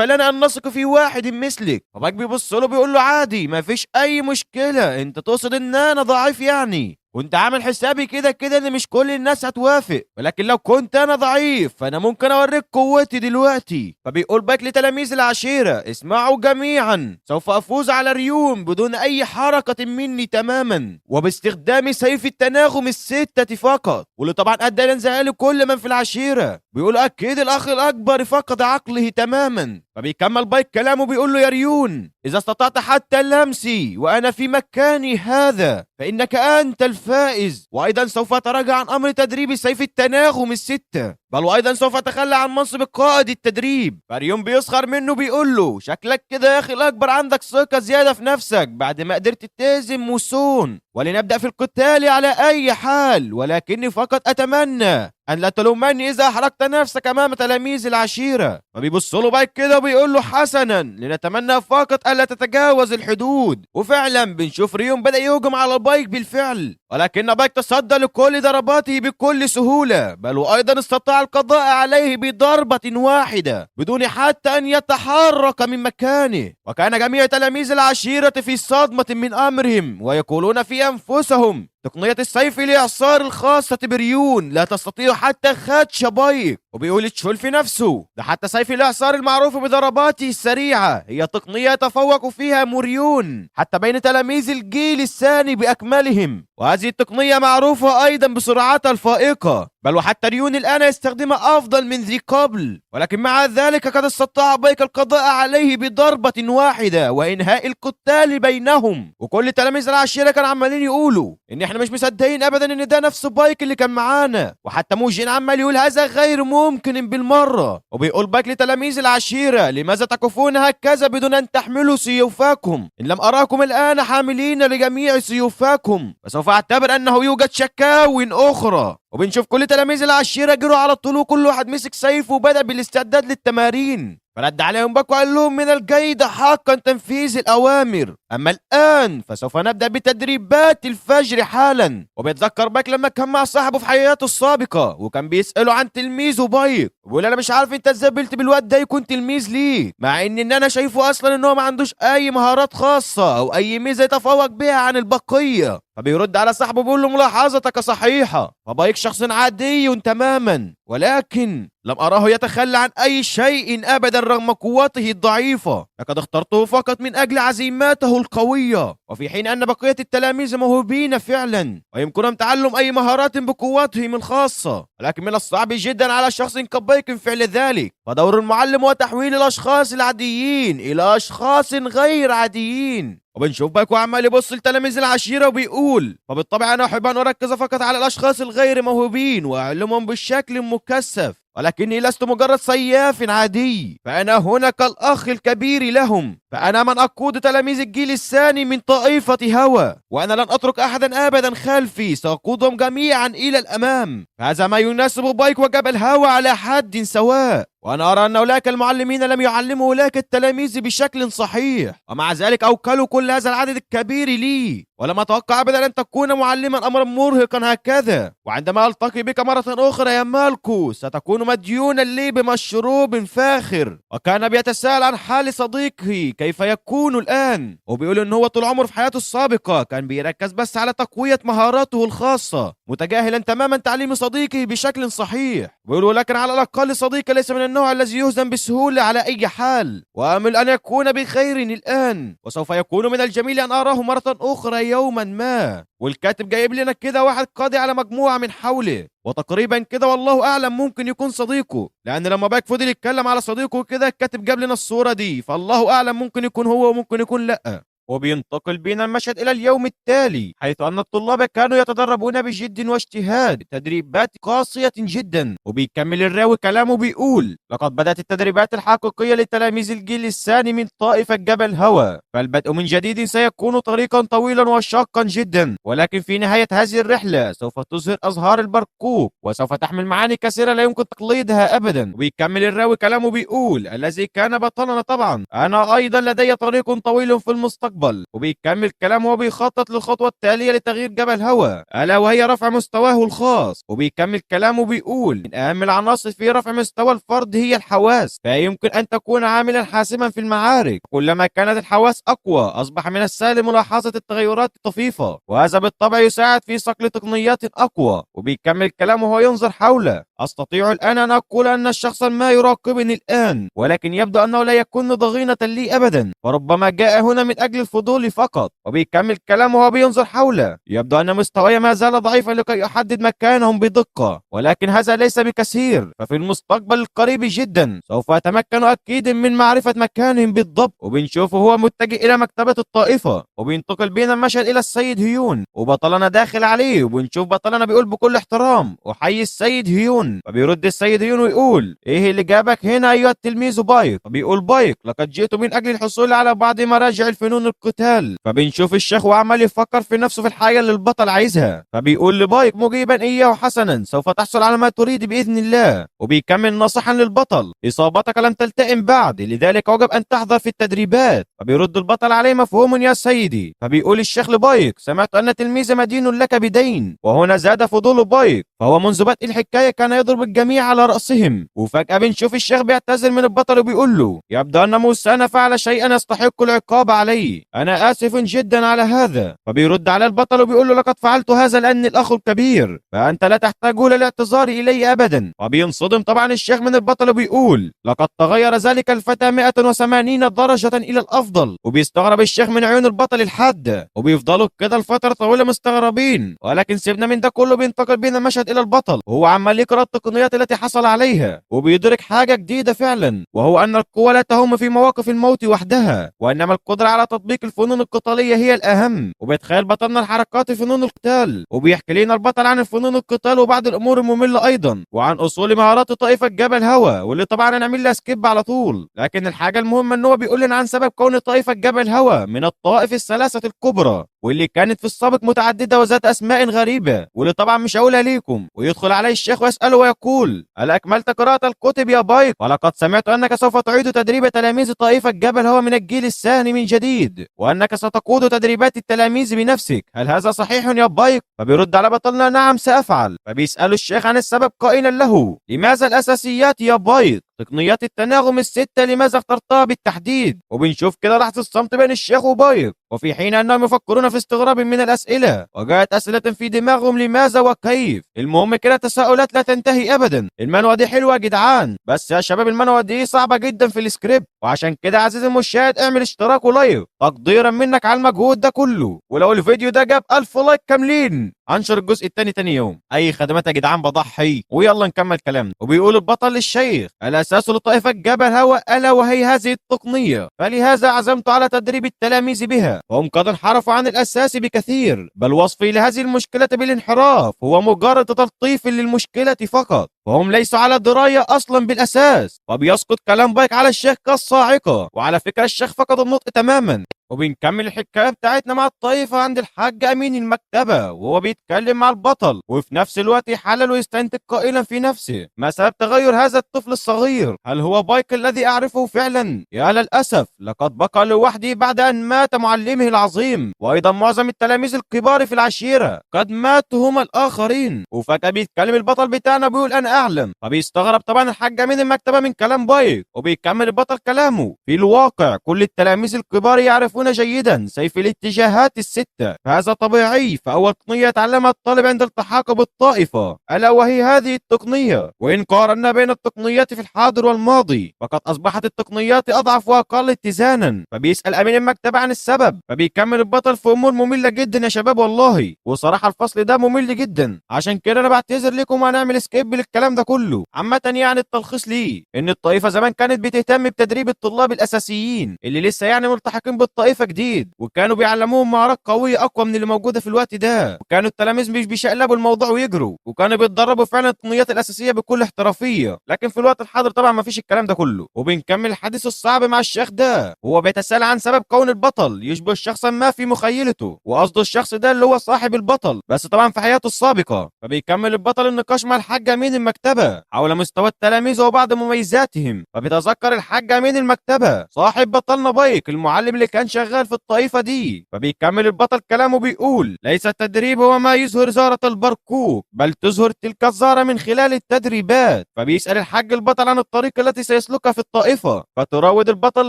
لنا ان نثق في واحد مثلك؟ فبايك بيبص له بيقول له عادي ما فيش اي مشكله، انت تقصد ان انا ضعيف يعني؟ كنت عامل حسابي كده كده ان مش كل الناس هتوافق، ولكن لو كنت انا ضعيف فانا ممكن اوريك قوتي دلوقتي. فبيقول باك لتلاميذ العشيرة: اسمعوا جميعا، سوف افوز على ريون بدون اي حركة مني تماما، وباستخدام سيف التناغم الستة فقط، واللي طبعا ادى لانزعاج كل من في العشيرة. بيقول اكيد الاخ الاكبر فقد عقله تماما. فبيكمل بايك كلامه بيقول له: يا ريون، اذا استطعت حتى لمسي وانا في مكاني هذا فانك انت الفائز، وايضا سوف اتراجع عن امر تدريب سيف التناغم الستة، بل وايضا سوف اتخلى عن منصب قائد التدريب. فريون بيسخر منه بيقول له: شكلك كده يا اخي الاكبر عندك ثقة زيادة في نفسك بعد ما قدرت تهزم موسون، ولنبدأ في القتال على اي حال، ولكني فقط اتمنى أن لا تلومني إذا أحرقت نفسك أمام تلاميذ العشيرة. فبيبص له بايك كده وبيقول له: حسنا، لنتمنى فقط ألا تتجاوز الحدود. وفعلا بنشوف ريون بدأ يهجم على بايك بالفعل، ولكن بايك تصدى لكل ضرباته بكل سهولة، بل وأيضا استطاع القضاء عليه بضربة واحدة بدون حتى أن يتحرك من مكانه. وكان جميع تلاميذ العشيرة في صدمة من أمرهم، ويقولون في أنفسهم: تقنية السيف الإعصار الخاصة بريون لا تستطيع حتى خدش بايك. وبيقول تشول في نفسه: ده حتى سيف الإعصار المعروف بضرباته السريعة هي تقنية يتفوق فيها موريون حتى بين تلاميذ الجيل الثاني بأكملهم، وهذه التقنية معروفة أيضا بسرعتها الفائقة، بل وحتى ريون الآن يستخدمها أفضل من ذي قبل. ولكن مع ذلك قد استطاع بايك القضاء عليه بضربة واحدة وإنهاء القتال بينهم. وكل تلاميذ العشيرة كانوا عمالين يقولوا إن إحنا مش مصدقين أبدا إن ده نفس بايك اللي كان معانا، وحتى موجين عمال يقول هذا غير ممكن بالمرة. وبيقول بايك لتلاميذ العشيرة: لماذا تقفون هكذا بدون أن تحملوا سيوفاكم؟ إن لم أراكم الآن حاملين لجميع سيوفاكم فسوف أعتبر أنه يوجد شكاوٍ أخرى. وبنشوف كل تلاميذ العشيرة جروا على الطول، وكل واحد مسك سيفه وبدأ بالاستعداد للتمارين. فرد عليهم باك وقال لهم: من الجيد حقا تنفيذ الأوامر، أما الآن فسوف نبدأ بتدريبات الفجر حالا. وبيتذكر باك لما كان مع صاحبه في حياته السابقة وكان بيسأله عن تلميذه بايك، وبيقول: أنا مش عارف أنت إزاي قبلت بالواد ده يكون تلميذ ليه، مع إن أنا شايفه أصلا إن هو ما عندوش أي مهارات خاصة أو أي ميزة يتفوق بها عن البقية. فبيرد على صاحبه بيقول له: ملاحظتك صحيحة، فبايك شخص عادي تماما، ولكن لم أراه يتخلى عن أي شيء أبدا رغم قوته الضعيفة، لقد اخترته فقط من أجل عزيماته القوية، وفي حين أن بقية التلاميذ موهوبين فعلا ويمكنهم تعلم أي مهارات بقوتهم الخاصة، ولكن من الصعب جدا على شخص كبايك فعل ذلك. فدور المعلم هو تحويل الأشخاص العاديين إلى أشخاص غير عاديين. وبنشوف بايكو عمال يبص لتلاميذ العشيرة وبيقول: فبالطبع أنا أحب أن أركز فقط على الأشخاص الغير موهوبين وأعلمهم بالشكل مكثف، ولكني لست مجرد سياف عادي، فأنا هنا كالأخ الكبير لهم، فأنا من أقود تلاميذ الجيل الثاني من طائفة هوى، وأنا لن أترك أحدا أبدا خلفي، سأقودهم جميعا إلى الأمام. فهذا ما يناسب بايك وجبل هوى على حد سواء. وأنا أرى أن أولئك المعلمين لم يعلموا أولئك التلاميذ بشكل صحيح، ومع ذلك أوكلوا كل هذا العدد الكبير لي، ولم أتوقع أبدا أن تكون معلما أمرا مرهقا هكذا. وعندما ألتقي بك مرة أخرى يا مالكو ستكون مديونا لي بمشروب فاخر. وكان بيتساءل عن حال صديقه كيف يكون الآن، وبيقول إن هو طول عمره في حياته السابقة كان بيركز بس على تقوية مهاراته الخاصة، متجاهلا تماما تعليم صديقه بشكل صحيح. ويقول: لكن على الأقل صديقي ليس من النوع الذي يهزم بسهولة على أي حال، وآمل أن يكون بخير الآن، وسوف يكون من الجميل أن أراه مرة أخرى يوما ما. والكاتب جايب لنا كده واحد قاضي على مجموعة من حوله، وتقريبا كده والله أعلم ممكن يكون صديقه، لأن لما باك فضل يتكلم على صديقه كده الكاتب جاب لنا الصورة دي، فالله أعلم ممكن يكون هو وممكن يكون لأ. وبينتقل بنا المشهد إلى اليوم التالي، حيث أن الطلاب كانوا يتدربون بجد واجتهاد تدريبات قاسية جدا. وبيكمل الراوي كلامه بيقول: لقد بدأت التدريبات الحقيقية لتلاميذ الجيل الثاني من طائفة جبل هوى، فالبدء من جديد سيكون طريقا طويلا وشاقا جدا، ولكن في نهاية هذه الرحلة سوف تظهر أزهار البرقوق، وسوف تحمل معاني كثيرة لا يمكن تقليدها أبدا. وبيكمل الراوي كلامه بيقول: الذي كان بطلنا طبعا أنا أيضا لدي طريق طويل في المستقبل، المستقبل. وبيكمل كلامه وهو بيخطط للخطوة التالية لتغيير جبل هوا، ألا وهي رفع مستواه الخاص. وبيكمل كلامه بيقول من أهم العناصر في رفع مستوى الفرد هي الحواس، فيمكن أن تكون عاملا حاسما في المعارك. كلما كانت الحواس أقوى أصبح من السهل ملاحظة التغيرات الطفيفة، وهذا بالطبع يساعد في صقل تقنيات أقوى. وبيكمل كلامه وهو ينظر حوله: أستطيع الآن أن أقول أن الشخص ما يراقبني الآن، ولكن يبدو أنه لا يكون ضغينة لي أبدا، فربما جاء هنا من أجل الفضول فقط. وبيكمل كلامه وهو بينظر حوله: يبدو أن مستواي ما زال ضعيفا لكي أحدد مكانهم بدقة، ولكن هذا ليس بكثير، ففي المستقبل القريب جدا سوف أتمكن أكيد من معرفة مكانهم بالضبط. وبنشوفه هو متجه إلى مكتبة الطائفة، وبينتقل بينا المشهد إلى السيد هيون، وبطلنا داخل عليه، وبنشوف بطلنا بيقول بكل احترام: أحيي السيد هيون. فبيرد السيد هيون ويقول: إيه اللي جابك هنا أيها التلميذ بايك؟ فبيقول بايك: لقد جئت من أجل الحصول على بعض مراجع الفنون القتال. فبنشوف الشيخ وعمال يفكر في نفسه في الحاجة اللي البطل عايزها، فبيقول لبايك مجيبا إياه: حسنا، سوف تحصل على ما تريد بإذن الله. وبيكمل ناصحا للبطل: إصابتك لم تلتئم بعد، لذلك وجب أن تحضر في التدريبات. فبيرد البطل عليه: مفهوم يا سيدي. فبيقول الشيخ لبايك: سمعت أن تلميذ مدين لك بدين. وهنا زاد فضول بايك، فهو منذ بدء الحكاية كان يضرب الجميع على رأسهم. وفجأة بنشوف الشيخ بيعتذر من البطل وبيقول له: يبدو أن موسى فعل شيئا يستحق العقاب عليه، أنا آسف جدا على هذا. فبيرد على البطل وبيقول له: لقد فعلت هذا لأني الأخ الكبير، فأنت لا تحتاج للاعتذار إلي أبدا. وبينصدم طبعا الشيخ من البطل وبيقول: لقد تغير ذلك الفتى 180 درجة إلى الأفضل. وبيستغرب الشيخ من عيون البطل الحادة، وبيفضلوا كده لفترة طويلة مستغربين. ولكن سيبنا من ده كله، بينتقل بينا المشهد إلى البطل وهو عمال يقرأ التقنيات التي حصل عليها، وبيدرك حاجة جديدة فعلا، وهو أن القوة لا تهم في مواقف الموت وحدها، وإنما القدرة على تطبيق الفنون القتالية هي الأهم. وبيتخيل بطلنا الحركات في فنون القتال، وبيحكي لنا البطل عن الفنون القتال وبعض الأمور المملة أيضا، وعن أصول مهارات طائفة جبل هوا، واللي طبعا هنعمل لها سكيب على طول. لكن الحاجة المهمة إن هو بيقول لنا عن سبب كون طائفة جبل هوا من الطوائف الثلاثة الكبرى، واللي كانت في السابق متعددة وذات أسماء غريبة، واللي طبعا مش هقولها ليكم. ويدخل عليه الشيخ ويسأله ويقول: هل أكملت قراءة الكتب يا بايك؟ ولقد سمعت أنك سوف تعيد تدريب تلاميذ طائفة جبل هوا من الجيل الثاني من جديد، وأنك ستقود تدريبات التلاميذ بنفسك، هل هذا صحيح يا بايك؟ فبيرد على بطلنا: نعم سأفعل. فبيسأل الشيخ عن السبب قائلا له: لماذا الأساسيات يا بايك؟ تقنيات التناغم الستة لماذا اخترتها بالتحديد؟ وبنشوف كده لحظة الصمت بين الشيخ وبايك، وفي حين أنهم يفكرون في استغراب من الأسئلة، وجاءت أسئلة في دماغهم: لماذا وكيف. المهم كده تساؤلات لا تنتهي أبدا. المانوا دي حلوة يا جدعان، بس يا شباب المانوا دي صعبة جدا في السكريبت، وعشان كده عزيزي المشاهد اعمل اشتراك ولايك تقديرا منك على المجهود ده كله. ولو الفيديو ده جاب 1000 لايك كاملين انشر الجزء الثاني تاني يوم. اي خدمات يا جدعان بضحي. ويلا نكمل كلامنا. وبيقول البطل للشيخ: الاساس لطائفة جبل هوا الا وهي هذه التقنية، فلهذا عزمت على تدريب التلاميذ بها، وهم قد انحرفوا عن الاساس بكثير، بل وصفي لهذه المشكلة بالانحراف هو مجرد تلطيف للمشكلة فقط، فهم ليسوا على دراية اصلا بالاساس. وبيسقط كلام بايك على الشيخ كالصاعقة، وعلى فكرة الشيخ فقد النطق تماما. وبنكمل الحكاية بتاعتنا مع الطائفة عند الحاج أمين المكتبة، وهو بيتكلم مع البطل، وفي نفس الوقت يحلل ويستنتج قائلا في نفسه: ما سبب تغير هذا الطفل الصغير؟ هل هو بايك الذي أعرفه فعلا؟ يا للأسف لقد بقى لوحدي بعد أن مات معلمه العظيم، وأيضا معظم التلاميذ الكبار في العشيرة قد ماتوا هما الآخرين. وفجأة بيتكلم البطل بتاعنا بيقول: أنا أعلم. فبيستغرب طبعا الحاج أمين المكتبة من كلام بايك، وبيكمل البطل كلامه: في الواقع كل التلاميذ الكبار يعرفون جيدا سيف الاتجاهات الستة، فهذا طبيعي، فأول تقنية يتعلمها الطالب عند التحاقه بالطائفة ألا وهي هذه التقنية. وإن قارنا بين التقنيات في الحاضر والماضي فقد أصبحت التقنيات أضعف وأقل اتزانا. فبيسأل أمين المكتبة عن السبب، فبيكمل البطل في أمور مملة جدا يا شباب والله، وصراحة الفصل ده ممل جدا، عشان كده أنا بعتذر لكم وهنعمل سكيب للكلام ده كله. عامة يعني التلخيص ليه إن الطائفة زمان كانت بتهتم بتدريب الطلاب الأساسيين اللي لسه يعني ملتحقين بالطائفة جديد، وكانوا بيعلموهم مهارات قويه اقوى من اللي موجوده في الوقت ده، وكانوا التلاميذ مش بيشقلبوا الموضوع ويجروا، وكانوا بيتدربوا فعلا التقنيات الاساسيه بكل احترافيه. لكن في الوقت الحاضر طبعا ما فيش الكلام ده كله. وبنكمل الحديث الصعب مع الشيخ ده، وهو بيتساءل عن سبب كون البطل يشبه شخصا ما في مخيلته، وقصده الشخص ده اللي هو صاحب البطل بس طبعا في حياته السابقه. فبيكمل البطل النقاش مع الحاج امين المكتبه حول مستوى التلاميذ وبعض مميزاتهم. فبيتذكر الحاج امين المكتبه صاحب بطلنا بايك المعلم اللي كان شغال في الطائفة دي. فبيكمل البطل كلامه بيقول: ليس التدريب هو ما يظهر زهرة البرقوق، بل تظهر تلك الزهرة من خلال التدريبات. فبيسأل الحاج البطل عن الطريق التي سيسلكها في الطائفة، فتراود البطل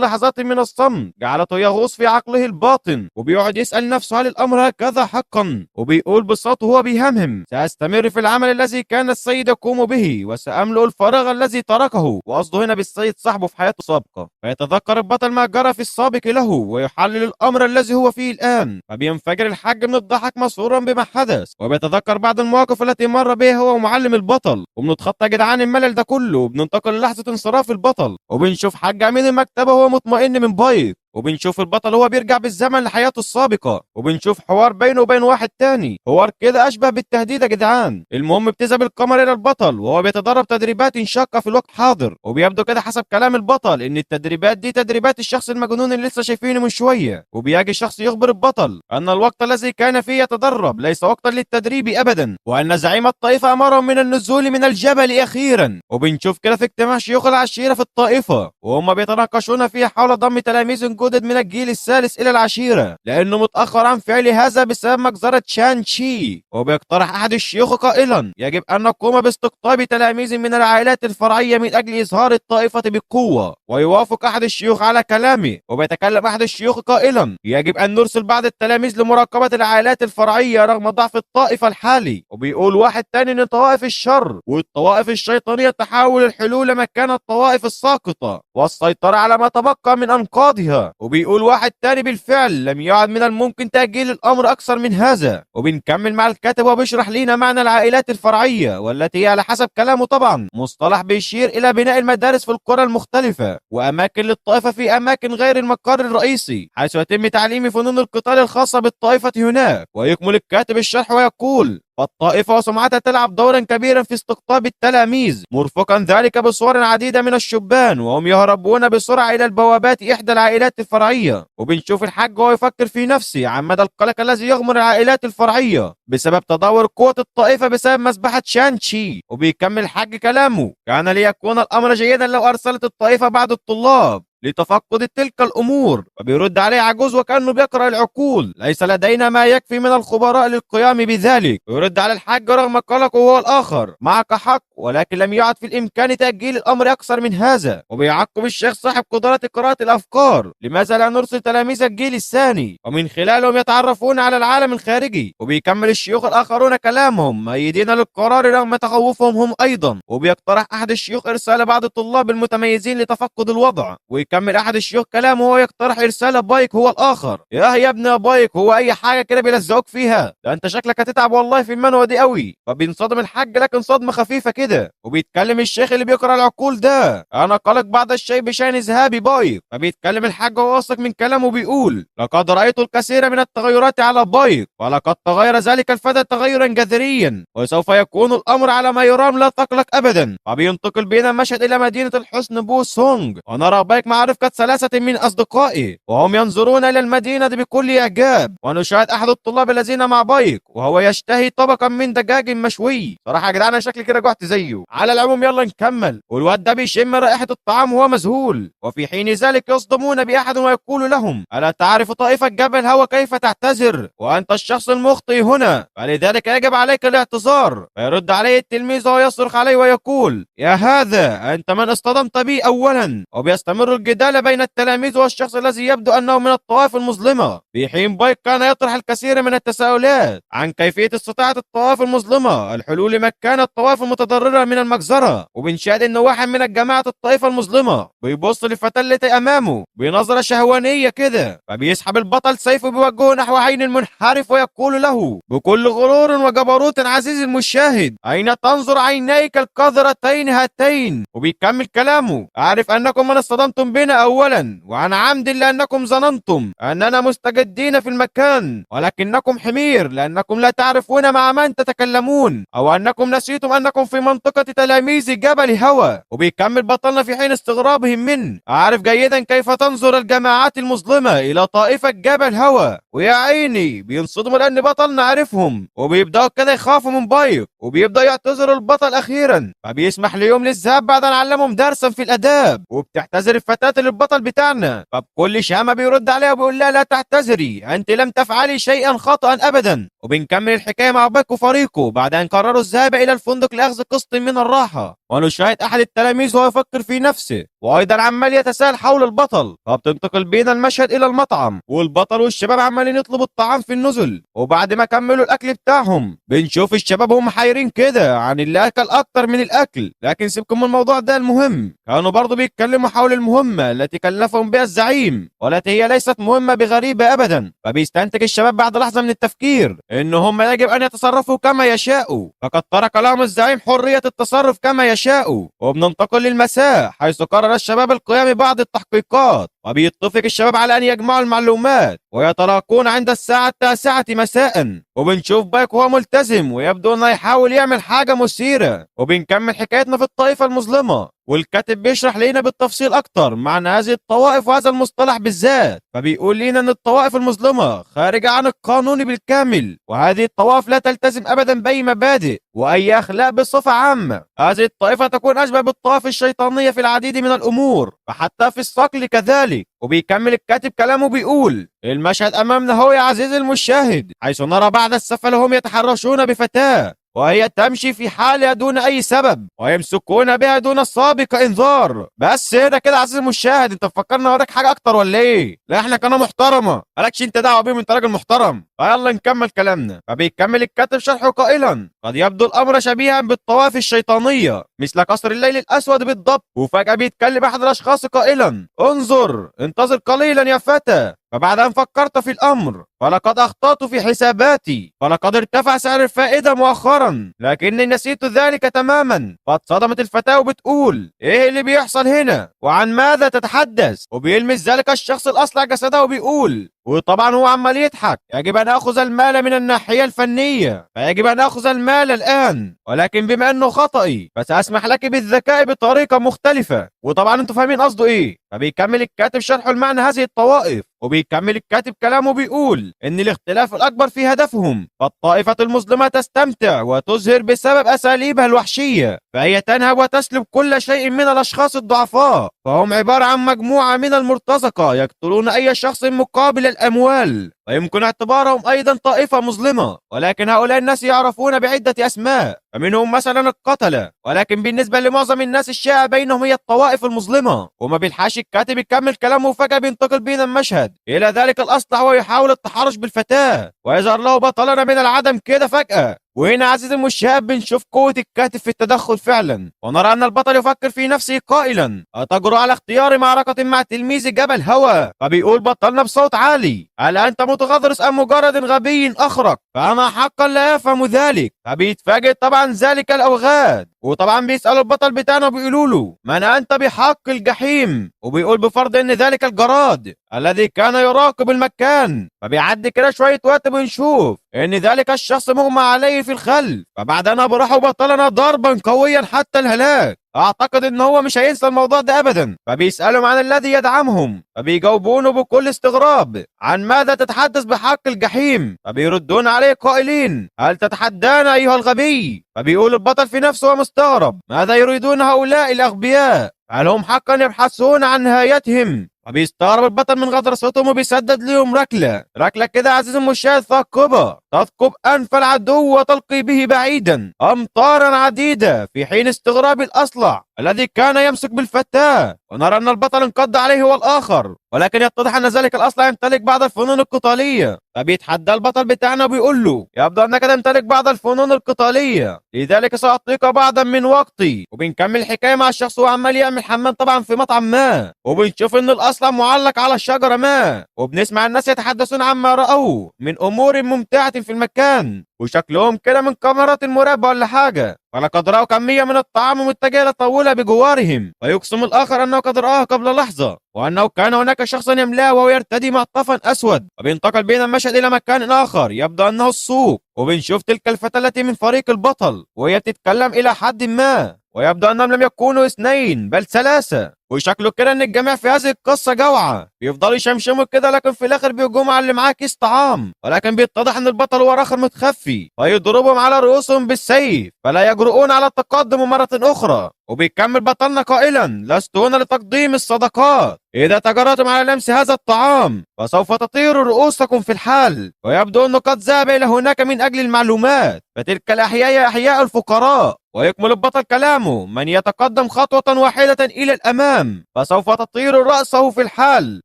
لحظات من الصمت جعلته يغوص في عقله الباطن، وبيقعد يسأل نفسه هل الأمر هكذا حقا، وبيقول بصوته وهو بيهمهم: سأستمر في العمل الذي كان السيد يقوم به، وسأملؤ الفراغ الذي تركه. وقصده هنا بالسيد صاحبه في حياته السابقة. فيتذكر البطل ما جرى في السابق له، ويحلل الأمر الذي هو فيه الآن. فبينفجر الحاج من الضحك مسرورا بما حدث، وبيتذكر بعض المواقف التي مر بها هو ومعلم البطل. وبنتخطى جدعان الملل ده كله، وبننتقل للحظة انصراف البطل، وبنشوف حاج أمين المكتبة وهو مطمئن من بايك، وبنشوف البطل هو بيرجع بالزمن لحياته السابقة، وبنشوف حوار بينه وبين واحد تاني، حوار كده أشبه بالتهديد يا جدعان. المهم بتذهب القمر إلى البطل وهو بيتدرب تدريبات شاقة في الوقت حاضر، وبيبدو كده حسب كلام البطل إن التدريبات دي تدريبات الشخص المجنون اللي لسه شايفينه من شوية. وبيجي الشخص يخبر البطل أن الوقت الذي كان فيه يتدرب ليس وقتا للتدريب أبدا، وأن زعيم الطائفة أمرهم من النزول من الجبل أخيرا. وبنشوف كده في اجتماع شيوخ العشيرة في الطائفة، وهم بيتناقشون فيه حول ضم تلاميذ جدد من الجيل الثالث إلى العشيرة، لأنه متأخر عن فعل هذا بسبب مجزرة شان شي. وبيقترح أحد الشيوخ قائلا: يجب أن نقوم باستقطاب تلاميذ من العائلات الفرعية من أجل إظهار الطائفة بقوة. ويوافق أحد الشيوخ على كلامه، وبيتكلم أحد الشيوخ قائلا: يجب أن نرسل بعض التلاميذ لمراقبة العائلات الفرعية رغم ضعف الطائفة الحالي. وبيقول واحد تاني إن طوائف الشر والطوائف الشيطانية تحاول الحلول مكان الطوائف الساقطة والسيطرة على ما تبقى من أنقاضها. وبيقول واحد تاني: بالفعل لم يعد من الممكن تأجيل الأمر أكثر من هذا. وبنكمل مع الكاتب وبيشرح لنا معنى العائلات الفرعية، والتي هي على حسب كلامه طبعا مصطلح بيشير إلى بناء المدارس في القرى المختلفة وأماكن للطائفة في أماكن غير المقر الرئيسي، حيث يتم تعليم فنون القتال الخاصة بالطائفة هناك. ويكمل الكاتب الشرح ويقول: فالطائفة وسمعتها تلعب دورا كبيرا في استقطاب التلاميذ، مرفقا ذلك بصور عديدة من الشبان وهم يهربون بسرعة إلى البوابات إحدى العائلات الفرعية. وبنشوف الحاج وهو يفكر في نفسه عن مدى القلق الذي يغمر العائلات الفرعية بسبب تدهور قوة الطائفة بسبب مذبحة شانشي. وبيكمل الحاج كلامه: كان ليكون الأمر جيدا لو أرسلت الطائفة بعض الطلاب لتفقد تلك الأمور. وبيرد عليه عجوز وكأنه بيقرأ العقول: ليس لدينا ما يكفي من الخبراء للقيام بذلك. ويرد على الحاج رغم قلقه هو الآخر: معك حق، ولكن لم يعد في الإمكان تأجيل الأمر أكثر من هذا. وبيعقب الشيخ صاحب قدرات قراءة الأفكار: لماذا لا نرسل تلاميذ الجيل الثاني ومن خلالهم يتعرفون على العالم الخارجي؟ وبيكمل الشيوخ الآخرون كلامهم مؤيدين للقرار رغم تخوفهم هم أيضا. وبيقترح أحد الشيوخ إرسال بعض الطلاب المتميزين لتفقد الوضع. ويكمل أحد الشيوخ كلامه وهو يقترح إرسال بايك هو الآخر: يا ابني بايك، هو أي حاجة كده بيلزقوك فيها، ده أنت شكلك هتتعب والله في المنوة دي قوي. فبينصدم الحاج لكن صدمة خفيفة كده. وبيتكلم الشيخ اللي بيقرأ العقول ده: أنا قلق بعض الشيء بشأن ذهابي بايك. فبيتكلم الحاج وهو واثق من كلامه بيقول: لقد رأيت الكثير من التغيرات على بايك، ولقد تغير ذلك الفتى تغيرا جذريا، وسوف يكون الأمر على ما يرام، لا تقلق أبدا. فبينتقل بينا المشهد إلى مدينة الحسن بو سونغ، ونرى بايك مع رفقة ثلاثة من أصدقائه وهم ينظرون إلى المدينة بكل إعجاب. ونشاهد أحد الطلاب الذين مع بايك وهو يشتهي طبقا من دجاج مشوي. صراحة يا جدعان أنا شكلي كده جوعت زيه. على العموم يلا نكمل. والواد ده بيشم رائحة الطعام وهو مذهول، وفي حين ذلك يصدمون بأحد ويقول لهم: ألا تعرف طائفة جبل هوى كيف تعتذر؟ وأنت الشخص المخطئ هنا، فلذلك يجب عليك الاعتذار. فيرد عليه التلميذ ويصرخ عليه ويقول: يا هذا أنت من اصطدمت بي أولا. وبيستمر الجدال بين التلاميذ والشخص الذي يبدو أنه من الطوائف المظلمة، في حين بايك كان يطرح الكثير من التساؤلات عن كيفية استطاعة الطوائف المظلمة الحلول مكان الطوائف المتضررة من المجزرة. وبنشاهد أن واحد من الجماعة الطائفة المظلمة بيبص للفتاة التي أمامه بنظرة شهوانية كده، فبيسحب البطل سيفه بيوجهه نحو عين المنحرف ويقول له بكل غرور وجبروت: عزيزي المشاهد، أين تنظر عينيك القذرتين هاتين؟ وبيكمل كلامه: أعرف أنكم من اصطدمتم بنا أولا، وعن عمد لأنكم ظننتم أننا مستجدين في المكان، ولكنكم حمير لأنكم لا تعرفون مع من تتكلمون، أو أنكم نسيتم أنكم في منطقة تلاميذ جبل هوى. وبيكمل بطلنا في حين استغرابهم منه: أعرف جيدا كيف تنظر الجماعات المظلمة إلى طائفة جبل هوى. ويا عيني بينصدموا لأن بطلنا عارفهم، وبيبدأوا كده يخافوا من بايك. وبيبدأ يعتذر البطل أخيرا، فبيسمح ليهم للذهاب بعد أن علمهم درسا في الآداب. وبتعتذر الفتاة للبطل بتاعنا، فبكل شهامة بيرد عليها وبيقول لها لا تعتذري، أنت لم تفعلي شيئا خطأ أبدا. وبنكمل الحكاية مع باك وفريقه بعد أن قرروا الذهاب إلى الفندق لأخذ قسط من الراحة. ونشاهد أحد التلاميذ وهو يفكر في نفسه وأيضا عمال يتساءل حول البطل. فبتنتقل بينا المشهد إلى المطعم، والبطل والشباب عمالين يطلبوا الطعام في النزل. وبعد ما كملوا الأكل بتاعهم بنشوف الشباب هم حيرين كده عن اللي أكل أكتر من الأكل. لكن سيبكم من الموضوع ده، المهم كانوا برضو بيتكلموا حول المهمة التي كلفهم بها الزعيم، والتي هي ليست مهمة بغريبة أبدا. فبيستنتج الشباب بعد لحظة من التفكير إن هم يجب أن يتصرفوا كما يشاءوا، فقد ترك لهم الزعيم حرية التصرف كما يشاءوا. وبننتقل للمساء حيث قرر الشباب القيام ببعض التحقيقات، وبيتفق الشباب على أن يجمعوا المعلومات ويتلاقون عند الساعة 9 مساء. وبنشوف باك وهو ملتزم ويبدو أنه يحاول يعمل حاجة مثيرة. وبنكمل حكايتنا في الطائفة المظلمة، والكاتب بيشرح لنا بالتفصيل أكتر معنى هذه الطوائف وهذا المصطلح بالذات. فبيقول لنا أن الطوائف المظلمة خارجة عن القانون بالكامل، وهذه الطوائف لا تلتزم أبدا بأي مبادئ وأي أخلاق بصفة عامة. هذه الطائفة تكون أشبه بالطوائف الشيطانية في العديد من الأمور، فحتى في الصقل كذلك. وبيكمل الكاتب كلامه بيقول المشهد أمامنا هو يا عزيزي المشاهد حيث نرى بعض السفلة هم يتحرشون بفتاة وهي تمشي في حالها دون أي سبب، ويمسكون بها دون سابق إنذار. بس هنا كده عزيزي المشاهد، أنت فكرنا وراك حاجة أكتر ولا إيه؟ لا إحنا قناة محترمة، مالكش أنت دعوة بيهم، أنت راجل محترم. فيلا نكمل كلامنا. فبيكمل الكاتب شرحه قائلا قد يبدو الأمر شبيها بالطوائف الشيطانية مثل قصر الليل الأسود بالضبط. وفجأة بيتكلم أحد الأشخاص قائلا انظر، انتظر قليلا يا فتى. فبعد أن فكرت في الأمر فلقد أخطأت في حساباتي، فلقد ارتفع سعر الفائدة مؤخرا لكني نسيت ذلك تماما. فاتصدمت الفتاة وبتقول إيه اللي بيحصل هنا وعن ماذا تتحدث؟ وبيلمس ذلك الشخص الأصلع جسده وبيقول، وطبعا هو عمال يضحك، يجب أن أخذ المال من الناحية الفنية، فيجب أن أخذ المال الآن، ولكن بما أنه خطأي فسأسمح لك بالذكاء بطريقة مختلفة. وطبعا أنتوا فاهمين قصده إيه. فبيكمل الكاتب شرحه المعنى هذه الطوائف، وبيكمل الكاتب كلامه بيقول إن الاختلاف الأكبر في هدفهم. فالطائفة المظلمة تستمتع وتزهر بسبب أساليبها الوحشية، فهي تنهب وتسلب كل شيء من الأشخاص الضعفاء. فهم عبارة عن مجموعة من المرتزقة يقتلون أي شخص مقابل الأموال، ويمكن اعتبارهم أيضا طائفة مظلمة، ولكن هؤلاء الناس يعرفون بعدة أسماء، فمنهم مثلا القتلة، ولكن بالنسبة لمعظم الناس الشائع بينهم هي الطوائف المظلمة. وما بيلحقش الكاتب يكمل كلامه وفجأة بينتقل بينا المشهد إلى ذلك الأصلع ويحاول التحرش بالفتاة، ويظهر له بطلنا من العدم كده فجأة. وهنا عزيزي المشاهد بنشوف قوة الكاتب في التدخل فعلا، ونرى أن البطل يفكر في نفسه قائلا أتجرؤ على اختيار معركة مع تلميذ جبل هوى؟ فبيقول بطلنا بصوت عالي هل أنت متغطرس أم مجرد غبي أخرق؟ فأنا حقا لا أفهم ذلك. فبيتفاجئ طبعا ذلك الأوغاد، وطبعا بيسألوا البطل بتاعنا وبيقولوا له من أنت بحق الجحيم؟ وبيقول بفرض أن ذلك الجراد الذي كان يراقب المكان. فبيعدي كده شوية وقت بنشوف ان ذلك الشخص مغمى عليه في الخلف، فبعدها براحوا بطلنا ضربا قويا حتى الهلاك. اعتقد ان هو مش هينسى الموضوع ده ابدا. فبيسألهم عن الذي يدعمهم، فبيجاوبونه بكل استغراب عن ماذا تتحدث بحق الجحيم. فبيردون عليه قائلين هل تتحدانا ايها الغبي؟ فبيقول البطل في نفسه ومستغرب ماذا يريدون هؤلاء الاغبياء؟ هل هم حقا يبحثون عن نهايتهم؟ فبيستغرب البطل من غطرستهم وبيسدد ليهم ركلة كده عزيزي المشاهد ثاقبة تثقب أنف العدو وتلقي به بعيدا أمطارا عديدة، في حين استغراب الأصلع الذي كان يمسك بالفتاة. ونرى أن البطل انقض عليه هو الآخر، ولكن يتضح أن ذلك الأصلع يمتلك بعض الفنون القتالية. فبيتحدى البطل بتاعنا وبيقول له يبدو أنك تمتلك بعض الفنون القتالية، لذلك سأعطيك بعضا من وقتي. وبنكمل الحكاية مع الشخص وعمال يعمل حمام طبعا في مطعم ما، وبنشوف أن الأصلع معلق على الشجرة ما، وبنسمع الناس يتحدثون عما رأوه من أمور ممتعة في المكان، وشكلهم كده من كاميرات المراقبة ولا حاجة. فلقد رأوا كمية من الطعام متجهة لطاولة بجوارهم، ويقسم الآخر أنه قد رآها قبل لحظة، وأنه كان هناك شخصا يملاه وهو يرتدي معطفا أسود. وبينتقل بين المشهد إلى مكان آخر يبدو أنه السوق، وبنشوف تلك الفتاة التي من فريق البطل وهي تتكلم إلى حد ما، ويبدو أنهم لم يكونوا اثنين بل ثلاثة. وشكله كده ان الجميع في هذه القصه جوعى، بيفضلوا يشمشموا كده، لكن في الاخر بيهجموا على اللي معاه كيس طعام، ولكن بيتضح ان البطل هو اخر متخفي فيضربهم على رؤوسهم بالسيف فلا يجرؤون على التقدم مره اخرى. وبيكمل بطلنا قائلا: لست هنا لتقديم الصدقات، إذا تجرأتم على لمس هذا الطعام فسوف تطير رؤوسكم في الحال. ويبدو أنه قد ذهب إلى هناك من أجل المعلومات، فتلك الأحياء هي أحياء الفقراء. ويكمل البطل كلامه: من يتقدم خطوة واحدة إلى الأمام فسوف تطير رأسه في الحال.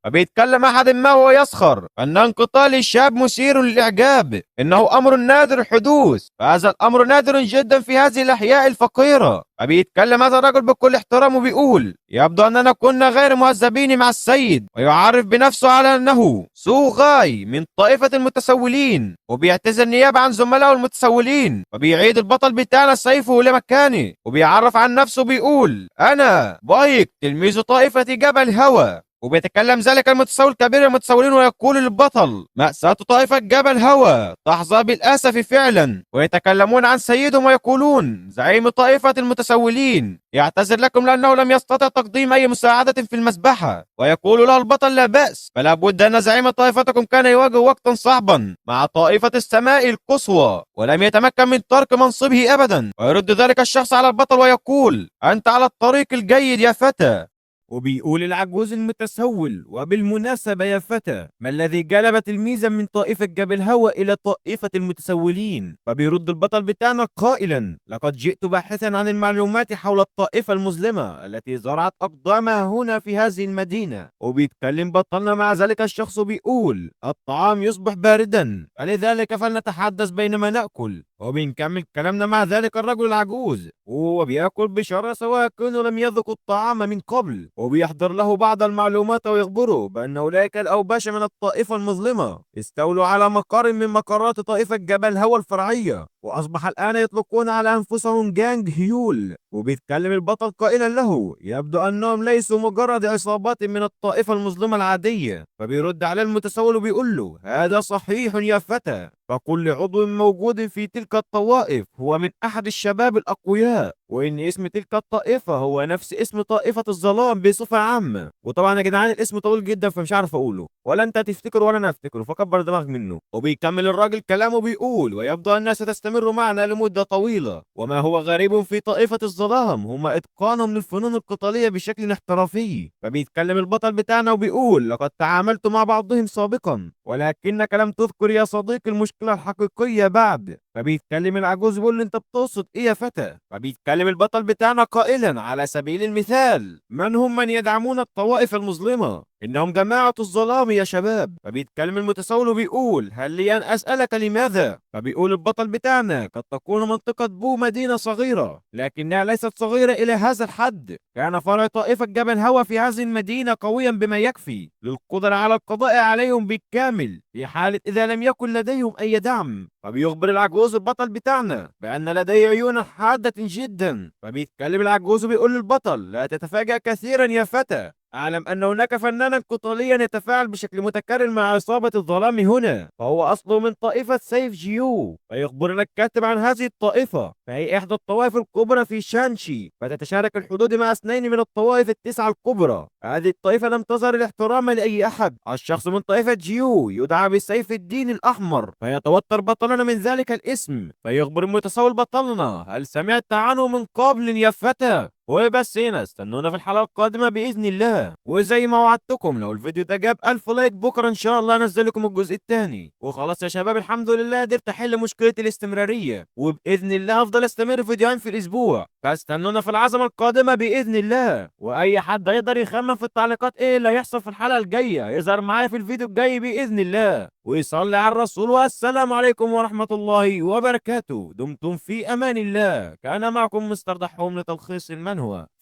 فبيتكلم أحد ما وهو يسخر أن انقتال الشاب مثير للإعجاب، إنه أمر نادر الحدوث، فهذا الأمر نادر جدا في هذه الأحياء الفقيرة. فبيتكلم هذا الرجل بكل احترام وبيقول: يبدو أننا كنا غير مهذبين مع السيد، ويعرف بنفسه على أنه سو غاي من طائفة المتسولين، وبيعتذر نيابة عن زملائه المتسولين. وبيعيد البطل بتاعنا سيفه لمكانه، وبيعرف عن نفسه بيقول: أنا بايك تلميذ طائفة جبل هوى. وبيتكلم ذلك المتسول كبير المتسولين ويقول للبطل: مأساة طائفة جبل هوى تحظى بالأسف فعلا. ويتكلمون عن سيدهم ويقولون: زعيم طائفة المتسولين يعتذر لكم لأنه لم يستطع تقديم أي مساعدة في المذبحة. ويقول له البطل: لا بأس، فلا بد أن زعيم طائفتكم كان يواجه وقتا صعبا مع طائفة السماء القصوى ولم يتمكن من ترك منصبه أبدا. ويرد ذلك الشخص على البطل ويقول: أنت على الطريق الجيد يا فتى. وبيقول العجوز المتسول: وبالمناسبة يا فتى، ما الذي جلب تلميذا من طائفة جبل هوى إلى طائفة المتسولين؟ فبيرد البطل بتاعنا قائلا: لقد جئت باحثا عن المعلومات حول الطائفة المظلمة التي زرعت أقدامها هنا في هذه المدينة. وبيتكلم بطلنا مع ذلك الشخص وبيقول: الطعام يصبح باردا، فلذلك فلنتحدث بينما نأكل. وبنكمل كلامنا مع ذلك الرجل العجوز وهو بياكل بشراسة وكأنه لم يذق الطعام من قبل، وبيحضر له بعض المعلومات ويخبره بأن أولئك الأوباش من الطائفة المظلمة استولوا على مقر من مقرات طائفة جبل هوى الفرعية، وأصبح الآن يطلقون على أنفسهم جانج هيول. وبيتكلم البطل قائلا له: يبدو أنهم ليسوا مجرد عصابات من الطائفة المظلمة العادية. فبيرد على المتسول وبيقول له: هذا صحيح يا فتى، فكل عضو موجود في تلك الطوائف هو من أحد الشباب الأقوياء، وإن اسم تلك الطائفة هو نفس اسم طائفة الظلام بصفة عامة. وطبعا يا جدعان الاسم طويل جدا فمش عارف أقوله، ولا أنت هتفتكر ولا أنا أفتكره، فكبر دماغك منه. وبيكمل الراجل كلامه بيقول: ويبدو أنها ستستمر معنا لمدة طويلة، وما هو غريب في طائفة الظلام هم إتقانهم للفنون القتالية بشكل احترافي. فبيتكلم البطل بتاعنا وبيقول: لقد تعاملت مع بعضهم سابقا، ولكنك لم تذكر يا صديقي المشكلة الحقيقية بعد. فبيتكلم العجوز بيقول: انت بتقصد ايه يا فتى؟ فبيتكلم البطل بتاعنا قائلا: على سبيل المثال، من هم من يدعمون الطوائف المظلمة؟ انهم جماعة الظلام يا شباب. فبيتكلم المتسول وبيقول: هل لي ان اسألك لماذا؟ فبيقول البطل بتاعنا: قد تكون منطقة بو مدينة صغيرة، لكنها ليست صغيرة الى هذا الحد. كان فرع طائفة جبل هوى في هذه المدينة قويا بما يكفي للقدرة على القضاء عليهم بالكامل في حالة إذا لم يكن لديهم أي دعم. فبيخبر العجوز البطل بتاعنا بأن لديه عيونا حادة جدا. فبيتكلم العجوز وبيقول للبطل: لا تتفاجأ كثيرا يا فتى، أعلم أن هناك فنانا قتاليا يتفاعل بشكل متكرر مع عصابة الظلام هنا، فهو أصله من طائفة سيف جيو. فيخبرنا الكاتب عن هذه الطائفة، فهي إحدى الطوائف الكبرى في شانشي، فتتشارك الحدود مع اثنين من الطوائف التسعة الكبرى. هذه الطائفة لم تظهر الاحترام لأي أحد. الشخص من طائفة جيو يدعى بسيف الدين الأحمر، فيتوتر بطلنا من ذلك الاسم. فيخبر المتسول بطلنا: هل سمعت عنه من قبل يا فتى؟ وبس هنا، استنونا في الحلقة القادمة بإذن الله. وزي ما وعدتكم لو الفيديو ده جاب 1000 لايك بكرة إن شاء الله أنزل لكم الجزء الثاني. وخلاص يا شباب الحمد لله قدرت أحل مشكلة الاستمرارية، وبإذن الله هفضل أستمر فيديوهين في الأسبوع. فاستنونا في العظمة القادمة بإذن الله. وأي حد يقدر يخمن في التعليقات إيه اللي هيحصل في الحلقة الجاية يظهر معايا في الفيديو الجاي بإذن الله. ويصلي على الرسول، والسلام عليكم ورحمة الله وبركاته. دمتم في أمان الله. كان معكم مستر دحوم لتلخيص المنهى.